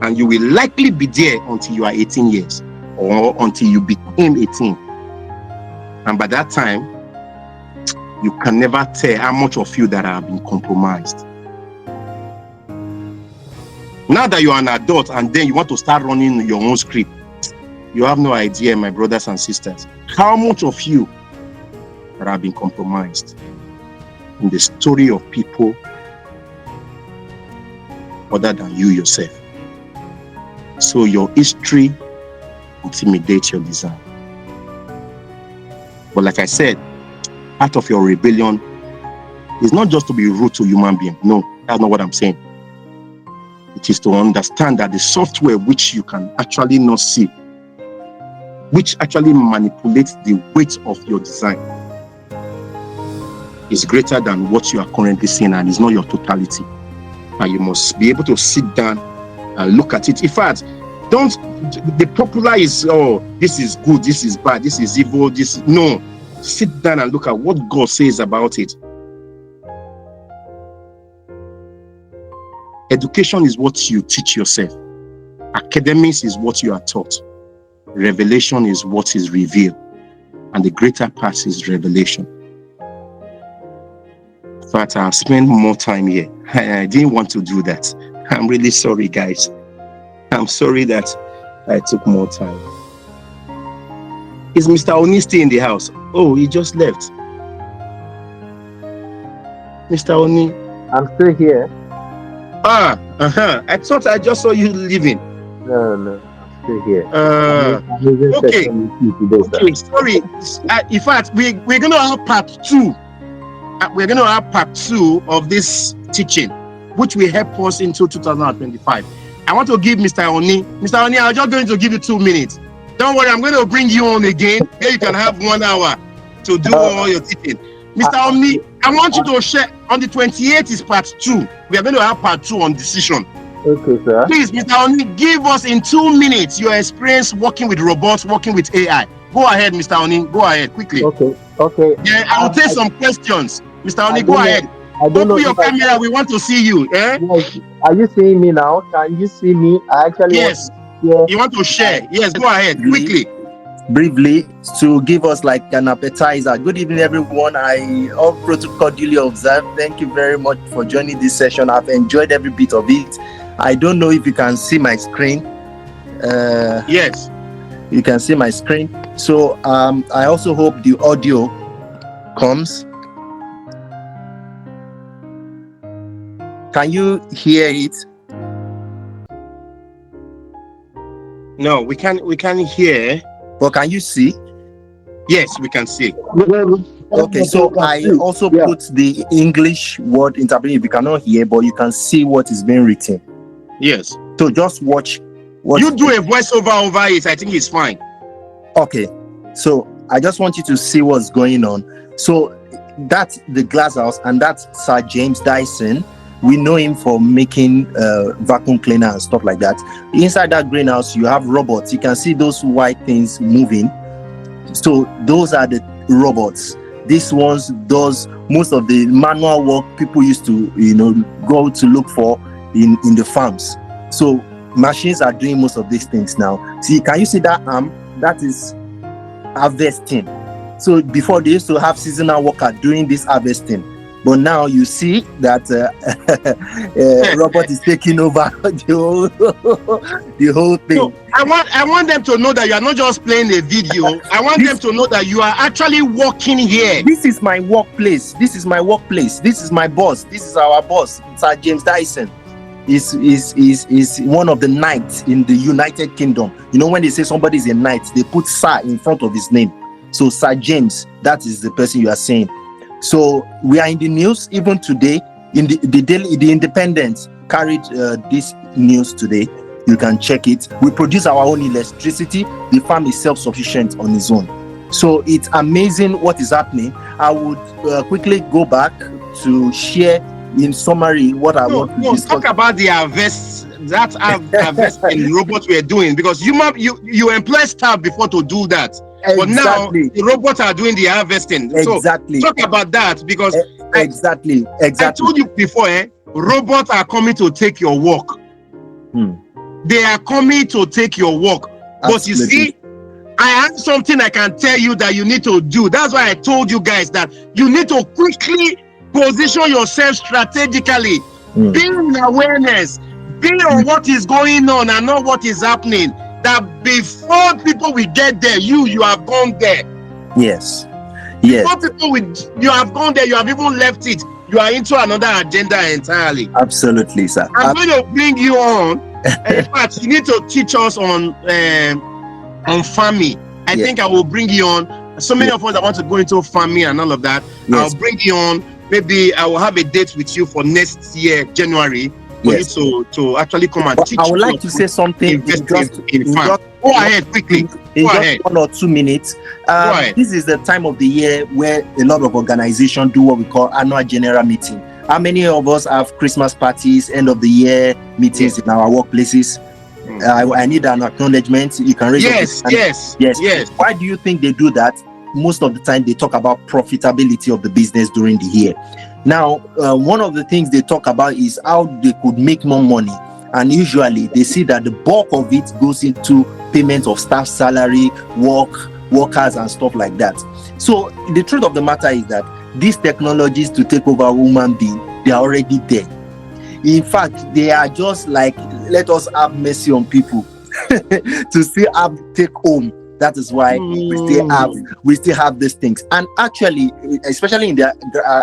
And you will likely be there until you are 18 years or until you became 18. And by that time, you can never tell how much of you that have been compromised. Now that you are an adult and then you want to start running your own script, you have no idea, my brothers and sisters, how much of you that have been compromised in the story of people other than you yourself. So your history intimidates your design. But like I said, part of your rebellion is not just to be rude to human beings. No, that's not what I'm saying. It is to understand that the software which you can actually not see, which actually manipulates the weight of your design, is greater than what you are currently seeing and is not your totality. And you must be able to sit down and look at it. In fact, don't, the popular is, oh, this is good, this is bad, this is evil, this, no. Sit down and look at what God says about it. Education is what you teach yourself. Academics is what you are taught. Revelation is what is revealed. And the greater part is revelation. In fact, I'll spend more time here. I didn't want to do that. I'm really sorry, guys. I'm sorry that I took more time. Is Mr. Oni still in the house? Oh, he just left. Mr. Oni. I'm still here. I thought I just saw you leaving. No, I'm still here. Okay, sorry. In fact, we're going to have part 2. We're going to have part 2 of this teaching, which will help us into 2025. I want to give Mr. Oni. Mr. Oni, I'm just going to give you 2 minutes. Don't worry, I'm going to bring you on again. Then you can have 1 hour to do all your teaching. Mr. Omni, I want you to share. On the 28th is part 2. We are going to have part 2 on decision. Okay, sir. Please, Mr. Omni, give us in 2 minutes your experience working with robots, working with AI. Go ahead, Mr. Oni. Go ahead, quickly. Okay. Yeah, I will take some questions. Mr. Oni, go ahead. Open your camera. We want to see you. Eh? Yes. Are you seeing me now? Can you see me? I actually You want to share? Yes, go ahead, quickly. Briefly, to give us like an appetizer. Good evening, everyone. I all protocol duly observed. Thank you very much for joining this session. I've enjoyed every bit of it. I don't know if you can see my screen. Yes, you can see my screen. So I also hope the audio comes. Can you hear it? No, we can hear. But can you see? Yes, we can see. Okay, so I also put the English word interpreting if you cannot hear, but you can see what is being written. Yes. So just watch. You do a voiceover over it. I think it's fine. Okay. So I just want you to see what's going on. So that's the glass house, and that's Sir James Dyson. We know him for making vacuum cleaner and stuff like that. Inside that greenhouse, you have robots. You can see those white things moving. So those are the robots. This ones does most of the manual work people used to, go to look for in the farms. So machines are doing most of these things now. See, can you see that arm? That is harvesting. So before they used to have seasonal worker doing this harvesting, but now you see that robot is taking over the whole thing. So I want them to know that you are not just playing a video. I want them to know that you are actually working here. This is my workplace. This is my workplace. This is my boss. This is our boss, Sir James Dyson. Is one of the knights in the United Kingdom. You know, when they say somebody is a knight, they put Sir in front of his name. So Sir James, that is the person you are saying. So we are in the news even today. In the Independent carried this news today. You can check it. We produce our own electricity. The farm is self-sufficient on its own. So it's amazing what is happening. I would quickly go back to share in summary what I want to discuss. Talk about the harvest. That harvesting robot we are doing, because you employ staff before to do that. Exactly. But now the robots are doing the harvesting. Exactly. So talk about that, because exactly. I told you before, robots are coming to take your work. They are coming to take your work. Absolutely. But you see, I have something I can tell you that you need to do. That's why I told you guys that you need to quickly position yourself strategically. Be in awareness. Be on what is going on and not what is happening. That before people will get there, you have gone there. Yes. Before people you have gone there, you have even left it. You are into another agenda entirely. Absolutely, sir. I'm going to bring you on. In fact, you need to teach us on farming. I think I will bring you on. So many of us that want to go into farming and all of that. I'll bring you on. Maybe I will have a date with you for next year, January. For you to actually come and teach. I would like to say something in farm. Go ahead quickly. In just 1 or 2 minutes. This is the time of the year where a lot of organizations do what we call annual general meeting. How many of us have Christmas parties, end of the year meetings in our workplaces? I need an acknowledgement. You can raise your hand. Yes. Why do you think they do that? Most of the time they talk about profitability of the business during the year. Now, one of the things they talk about is how they could make more money. And usually they see that the bulk of it goes into payment of staff salary, workers and stuff like that. So the truth of the matter is that these technologies to take over human being, they are already there. In fact, they are just like, let us have mercy on people to still have take home. That is why we still have these things. And actually, especially in the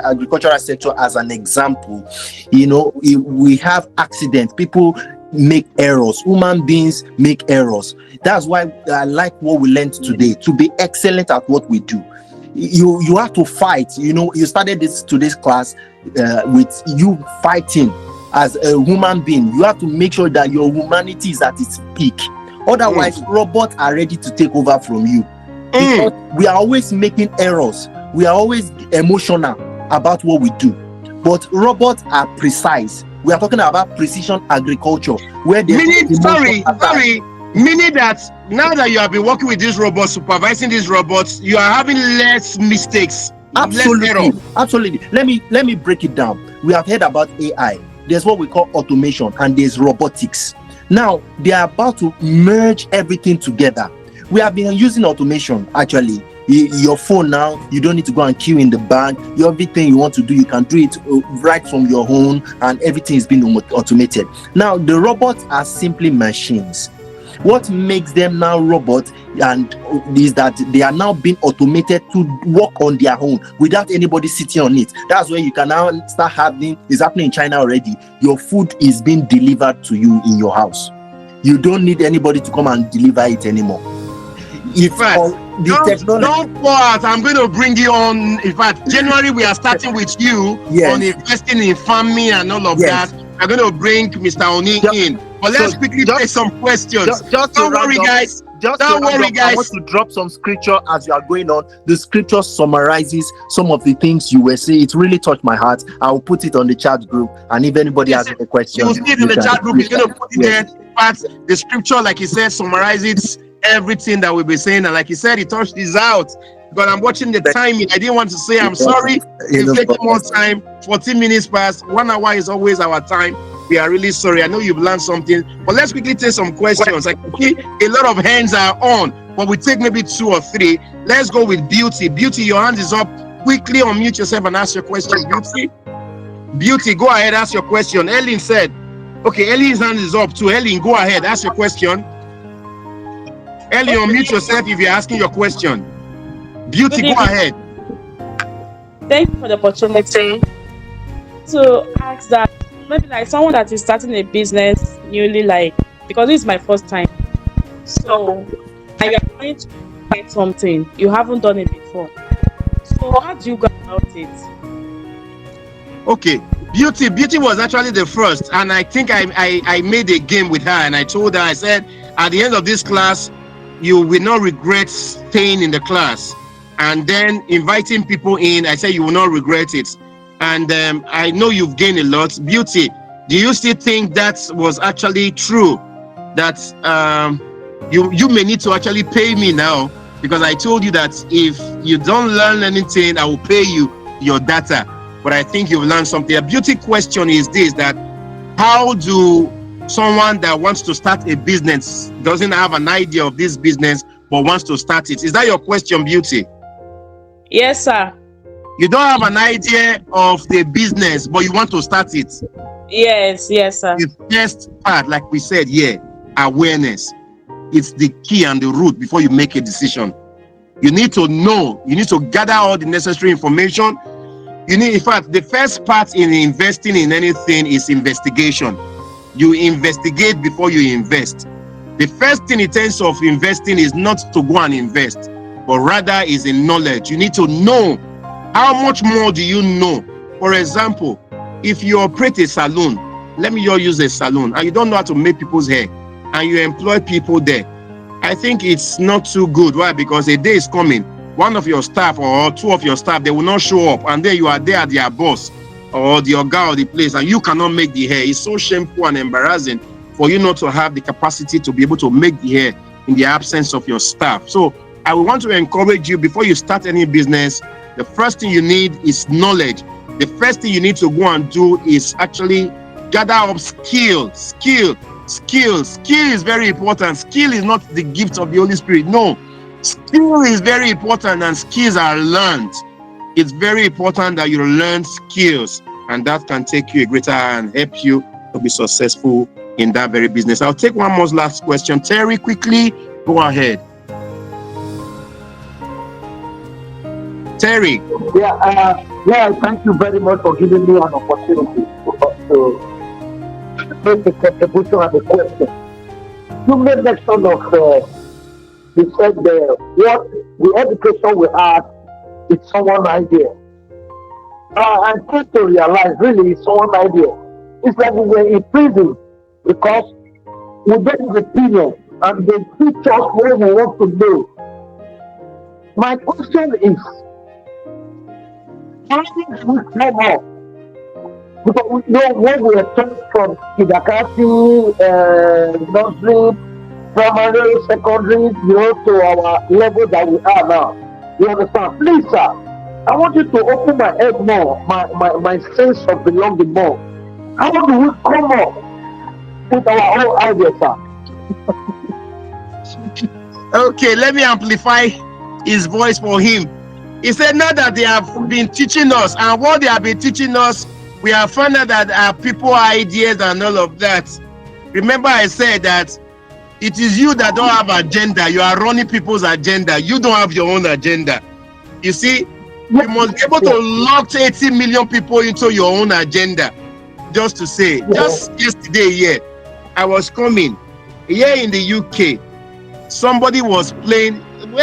agricultural sector, as an example, we have accidents. People make errors. Human beings make errors. That's why I like what we learned today, to be excellent at what we do. You have to fight. You started today's class with you fighting as a human being. You have to make sure that your humanity is at its peak. Otherwise, robots are ready to take over from you. Because we are always making errors. We are always emotional about what we do. But robots are precise. We are talking about precision agriculture. Meaning that now that you have been working with these robots, supervising these robots, you are having less mistakes. Absolutely. Let me break it down. We have heard about AI. There's what we call automation, and there's robotics. Now, they are about to merge everything together. We have been using automation, actually. Your phone now, you don't need to go and queue in the bank. Everything you want to do, you can do it right from your home, and everything is being automated. Now, the robots are simply machines. What makes them now robots is that they are now being automated to work on their own without anybody sitting on it. That's where you can now start having, it's happening in China already. Your food is being delivered to you in your house. You don't need anybody to come and deliver it anymore. In fact, don't go out. I'm going to bring you on. In fact, January we are starting with you on investing in farming and all of that. I'm going to bring Mr. Oni in. But let's quickly take some questions. Don't worry, guys. Don't worry, guys. I want to drop some scripture as you are going on. The scripture summarizes some of the things you were saying. It really touched my heart. I will put it on the chat group, and if anybody has any questions, you will see it in the chat group. He's going to put it there. But the scripture, like he said, summarizes everything that we've been saying, and like he said, he touched this out. But I'm watching the timing. I didn't want to say I'm You know, sorry. you You've know, taken more time. 14 minutes past. 1 hour is always our time. We are really sorry. I know you've learned something. But let's quickly take some questions. I can see a lot of hands are on, but we take maybe 2 or 3. Let's go with Beauty. Beauty, your hand is up. Quickly unmute yourself and ask your question. Beauty. Beauty, go ahead, ask your question. Ellen said, okay, Ellen's hand is up too. Ellen, go ahead, ask your question. Ellen, unmute yourself if you're asking your question. Beauty, go ahead. Thank you for the opportunity to ask that maybe like someone that is starting a business newly, like, because this is my first time. So, and you're trying to get something, you haven't done it before. So, how do you go about it? Okay, Beauty was actually the first, and I think I made a game with her, and I told her, I said, at the end of this class, you will not regret staying in the class. And then inviting people in, I said you will not regret it. And I know you've gained a lot. Beauty, do you still think that was actually true? That you may need to actually pay me now, because I told you that if you don't learn anything, I will pay you your data. But I think you've learned something. A beauty question is this, that how do someone that wants to start a business, doesn't have an idea of this business, but wants to start it? Is that your question, Beauty? Yes, sir. You don't have an idea of the business, but you want to start it? Yes, sir. The first part, like we said here, awareness. It's the key and the root before you make a decision. You need to know, you need to gather all the necessary information. You need, in fact, the first part in investing in anything is investigation. You investigate before you invest. The first thing in terms of investing is not to go and invest, but rather is in knowledge. You need to know. How much more do you know? For example, if you operate a salon, let me just use a salon, and you don't know how to make people's hair, and you employ people there, I think it's not too good. Why? Because a day is coming, one of your staff or 2 of your staff, they will not show up, and then you are there at their boss or the oga of the place, and you cannot make the hair. It's so shameful and embarrassing for you not to have the capacity to be able to make the hair in the absence of your staff. So I would want to encourage you, before you start any business, the first thing you need is knowledge. The first thing you need to go and do is actually gather up skill. Skill is very important. Skill is not the gift of the Holy Spirit. No, skill is very important, and skills are learned. It's very important that you learn skills, and that can take you a greater and help you to be successful in that very business. I'll take one more last question. Terry, quickly, go ahead. Terry. Yeah, thank you very much for giving me an opportunity to make a contribution and a question. You made mention of, you said what the education we have is someone's idea. I'm trying to realize really it's someone's idea. It's like we were in prison because we get his opinion and they teach us what we want to do. My question is, how did we come up? Because we know when we are taught from kindergarten, nursery, primary, secondary, to our level that we are now. You understand? Please, sir, I want you to open my head more, my sense of belonging more. How do we come up with our own ideas, sir? Okay, let me amplify his voice for him. He said, now that they have been teaching us, and what they have been teaching us, we have found out that our people ideas and all of that. Remember, I said that it is you that don't have agenda. You are running people's agenda. You don't have your own agenda. You see, you must be able to lock 80 million people into your own agenda. Just to say, just yesterday here, I was coming here in the UK. Somebody was playing the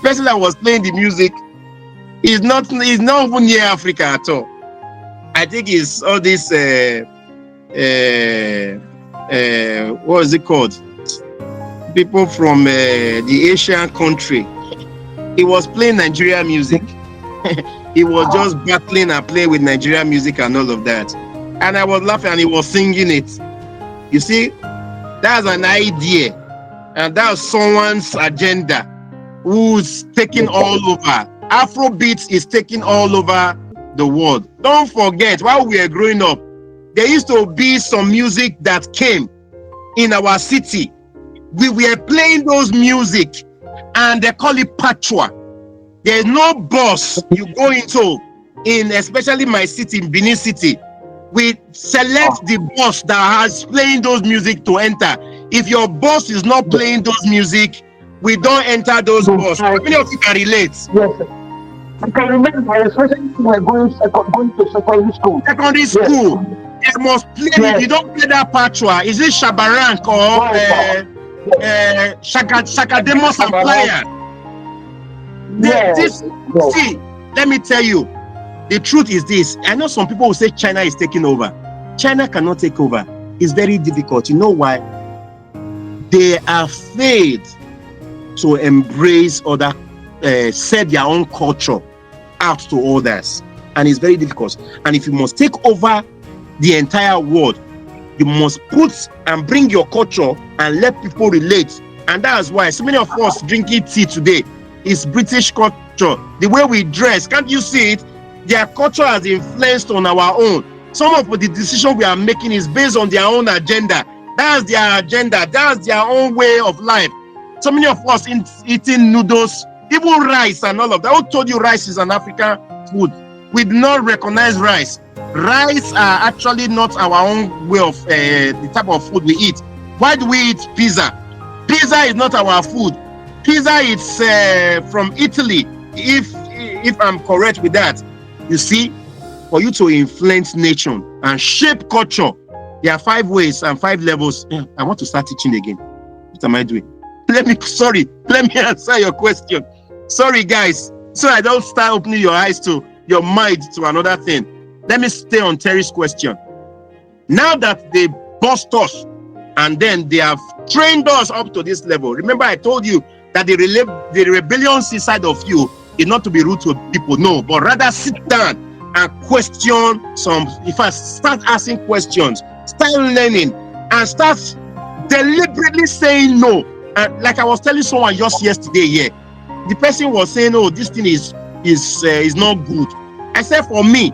person that was playing the music is not even near Africa at all. I think it's all this what is it called? People from the Asian country. He was playing Nigerian music. He was just battling and playing with Nigerian music and all of that. And I was laughing, and he was singing it. You see, that's an idea. And that's someone's agenda. who's taking all over. Afrobeat is taking all over the world. Don't forget, while we were growing up, there used to be some music that came in our city. We were playing those music, and they call it patois. There's no bus you go into, in especially my city, in Benin City. We select the bus that has playing those music to enter. If your bus is not playing those music, we don't enter those bus. How many of you can relate? Yes, sir. I can remember, especially when we were going to secondary school. Secondary school, they must play. Yes. You don't play that patois. Is it Shabarank or Shakademos and Playa? Yes. See, let me tell you, the truth is this. I know some people will say China is taking over. China cannot take over. It's very difficult. You know why? They are afraid to embrace other, set their own culture out to others. And it's very difficult. And if you must take over the entire world, you must put and bring your culture and let people relate. And that's why so many of us drinking tea today is British culture. The way we dress, can't you see it? Their culture has influenced on our own. Some of the decisions we are making is based on their own agenda. That's their agenda. That's their own way of life. So many of us eating noodles, even rice and all of that. Who told you rice is an African food? We do not recognize rice. Rice are actually not our own way of the type of food we eat. Why do we eat pizza? Pizza is not our food. Pizza is from Italy, if I'm correct with that. You see, for you to influence nation and shape culture, there are 5 ways and 5 levels. I want to start teaching again. What am I doing? Let me answer your question. Sorry, guys. So I don't start opening your eyes to your mind to another thing. Let me stay on Terry's question. Now that they bust us and then they have trained us up to this level. Remember, I told you that the rebellious inside of you is not to be rude to people, no, but rather sit down and question some. If I start asking questions, start learning, and start deliberately saying no. And like I was telling someone just yesterday here, the person was saying, "Oh, this thing is not good." I said, for me,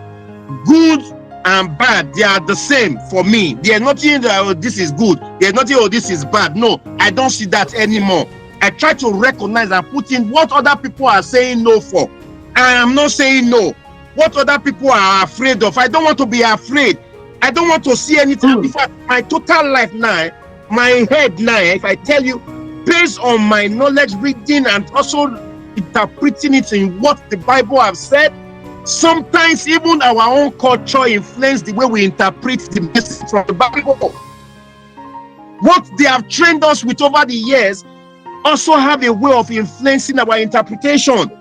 good and bad, they are the same for me. There's nothing that, oh, this is good. There's nothing, oh, this is bad. No, I don't see that anymore. I try to recognize and put in what other people are saying no for. I am not saying no. What other people are afraid of. I don't want to be afraid. I don't want to see anything. In fact, my total life now, my head now, if I tell you, based on my knowledge, reading, and also interpreting it in what the Bible has said, sometimes even our own culture influences the way we interpret the message from the Bible. What they have trained us with over the years also have a way of influencing our interpretation.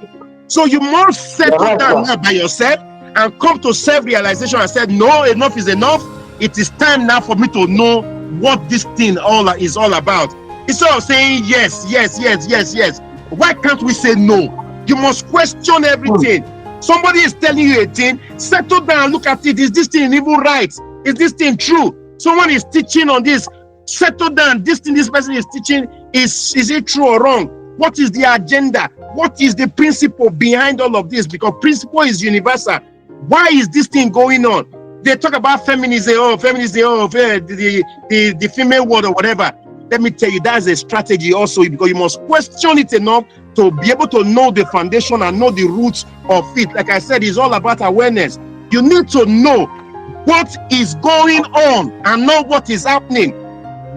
So you must settle down now by yourself and come to self-realization and say, no, enough is enough. It is time now for me to know what this thing is all about. Instead of saying yes, yes, yes, yes, yes, why can't we say no? You must question everything. Somebody is telling you a thing, settle down, look at it. Is this thing even right? Is this thing true? Someone is teaching on this. Settle down. This thing this person is teaching, is it true or wrong? What is the agenda? What is the principle behind all of this? Because principle is universal. Why is this thing going on? They talk about feminism, the female world or whatever. Let me tell you, that's a strategy also, because you must question it enough to be able to know the foundation and know the roots of it. Like I said, it's all about awareness. You need to know what is going on and know what is happening.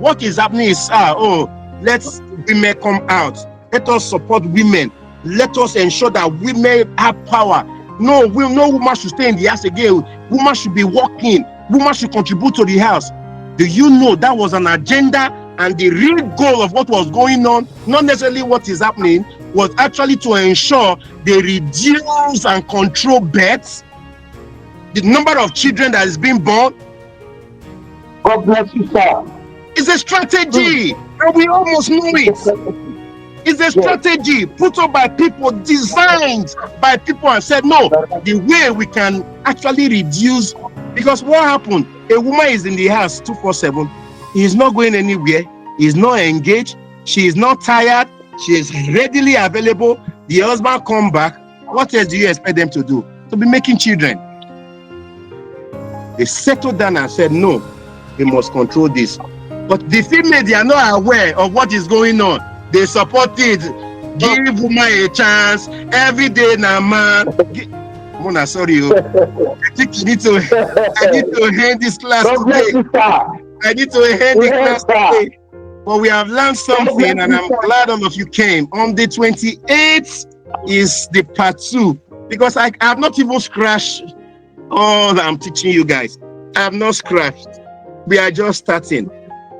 What is happening is, let women come out. Let us support women. Let us ensure that women have power. No woman should stay in the house again. Woman should be working. Woman should contribute to the house. Do you know that was an agenda? And the real goal of what was going on, not necessarily what is happening, was actually to ensure they reduce and control births, the number of children that is being born. God bless you, sir. It's a strategy, and we almost know it. It's a strategy put up by people, designed by people, and said, no, the way we can actually reduce, because what happened? A woman is in the house 24/7. He is not going anywhere. He is not engaged. She is not tired. She is readily available. The husband come back. What else do you expect them to do? To be making children. They settled down and said, no, we must control this. But the female, they are not aware of what is going on. They support it. Give woman a chance. Every day now, man. Mona, sorry. I think I need to end this class today. I need to end the class today. But we have learned something, and I'm glad all of you came. On the 28th is the part 2, because I have not even scratched all that I'm teaching you guys. I have not scratched. We are just starting.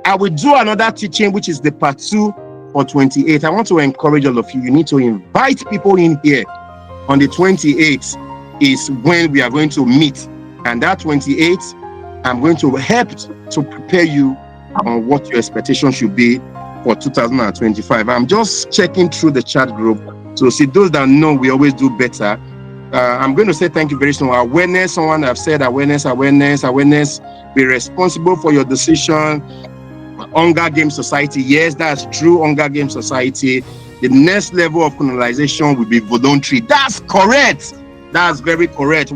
I will do another teaching, which is the part 2 for 28. I want to encourage all of you. You need to invite people in here. On the 28th is when we are going to meet. And that 28th, I'm going to help to prepare you on what your expectation should be for 2025. I'm just checking through the chat group to see those that know we always do better. I'm going to say thank you very soon. Awareness, someone have said awareness. Be responsible for your decision. Hunger Game Society, yes, that's true. Hunger Game Society. The next level of colonization will be voluntary. That's correct. That's very correct.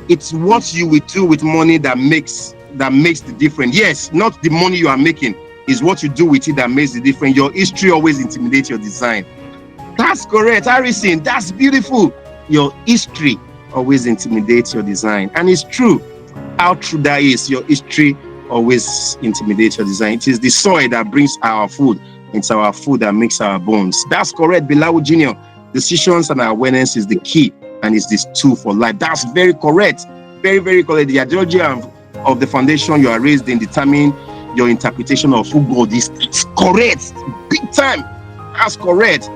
It's what you will do with money that makes the difference. Yes, not the money you are making, is what you do with it that makes the difference. Your history always intimidates your design. That's correct, Harrison. That's beautiful. Your history always intimidates your design. And it's true. How true that is. Your history always intimidates your design. It is the soil that brings our food. It's our food that makes our bones. That's correct, Bilawu Junior. Decisions and awareness is the key, and it's this tool for life. That's very correct. Very, very correct. The ideology of the foundation you are raised in determine your interpretation of who God is. It's correct. Big time. That's correct.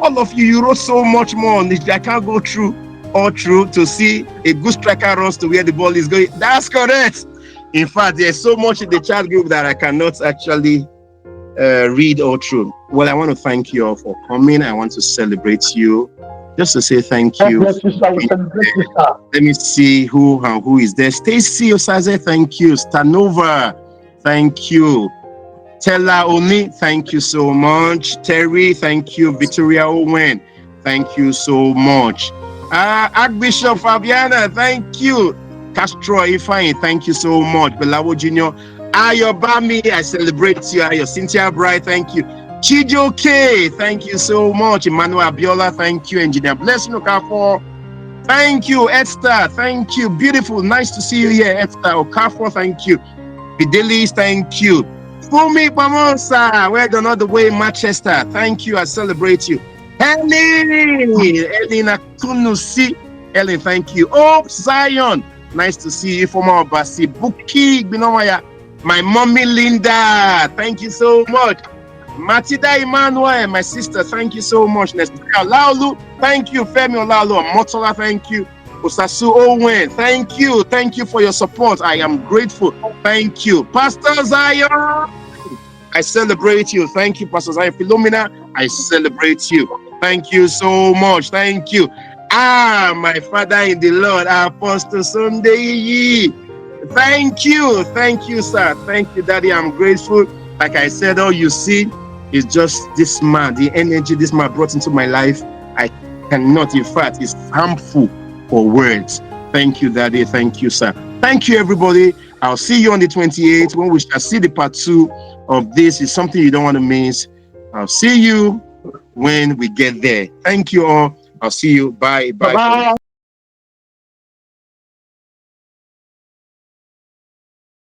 All of you, you wrote so much more on this. I can't go through all through to see a good striker runs to where the ball is going. That's correct. In fact, there's so much in the chat group that I cannot actually read all through. Well, I want to thank you all for coming. I want to celebrate you. Just to say thank you. Let me see who is there. Stacy Osaze, thank you. Stanova, thank you. Tella Oni, thank you so much. Terry, thank you. Victoria Owen, thank you so much. Archbishop Fabiana, thank you. Castro Ifeanyi, thank you so much. Bilawu Junior, Ayo Bami, I celebrate you. Ayo Cynthia Bright, thank you. Chijo K, thank you so much. Emmanuel Abiola, thank you. Engineer Blessing Okafor, thank you. Esther, thank you. Beautiful, nice to see you here. Esther Okafor, thank you. Fidelis, thank you. Fumi Pamonsa, we're going all the way in Manchester. Thank you, I celebrate you. Ellen Akunusi, Ellen, thank you. Oh, Zion, nice to see you. Former Basi Buki Binomaya, my mommy Linda, thank you so much. Matida Emmanuel, my sister, thank you so much. Laulu, thank you. Femi Olalu, Motola, thank you. Osasu Owen, thank you. Thank you for your support. I am grateful. Thank you. Pastor Zion, I celebrate you. Thank you, Pastor Zion. Philomena, I celebrate you. Thank you so much. Thank you. My father in the Lord, Apostle Sunday. Thank you. Thank you, sir. Thank you, Daddy. I'm grateful. Like I said, all you see is just this man, the energy this man brought into my life. I cannot, in fact, it's harmful for words. Thank you, Daddy. Thank you, sir. Thank you, everybody. I'll see you on the 28th when we shall see the part 2 of this. It's something you don't want to miss. I'll see you when we get there. Thank you all. I'll see you. Bye. Bye.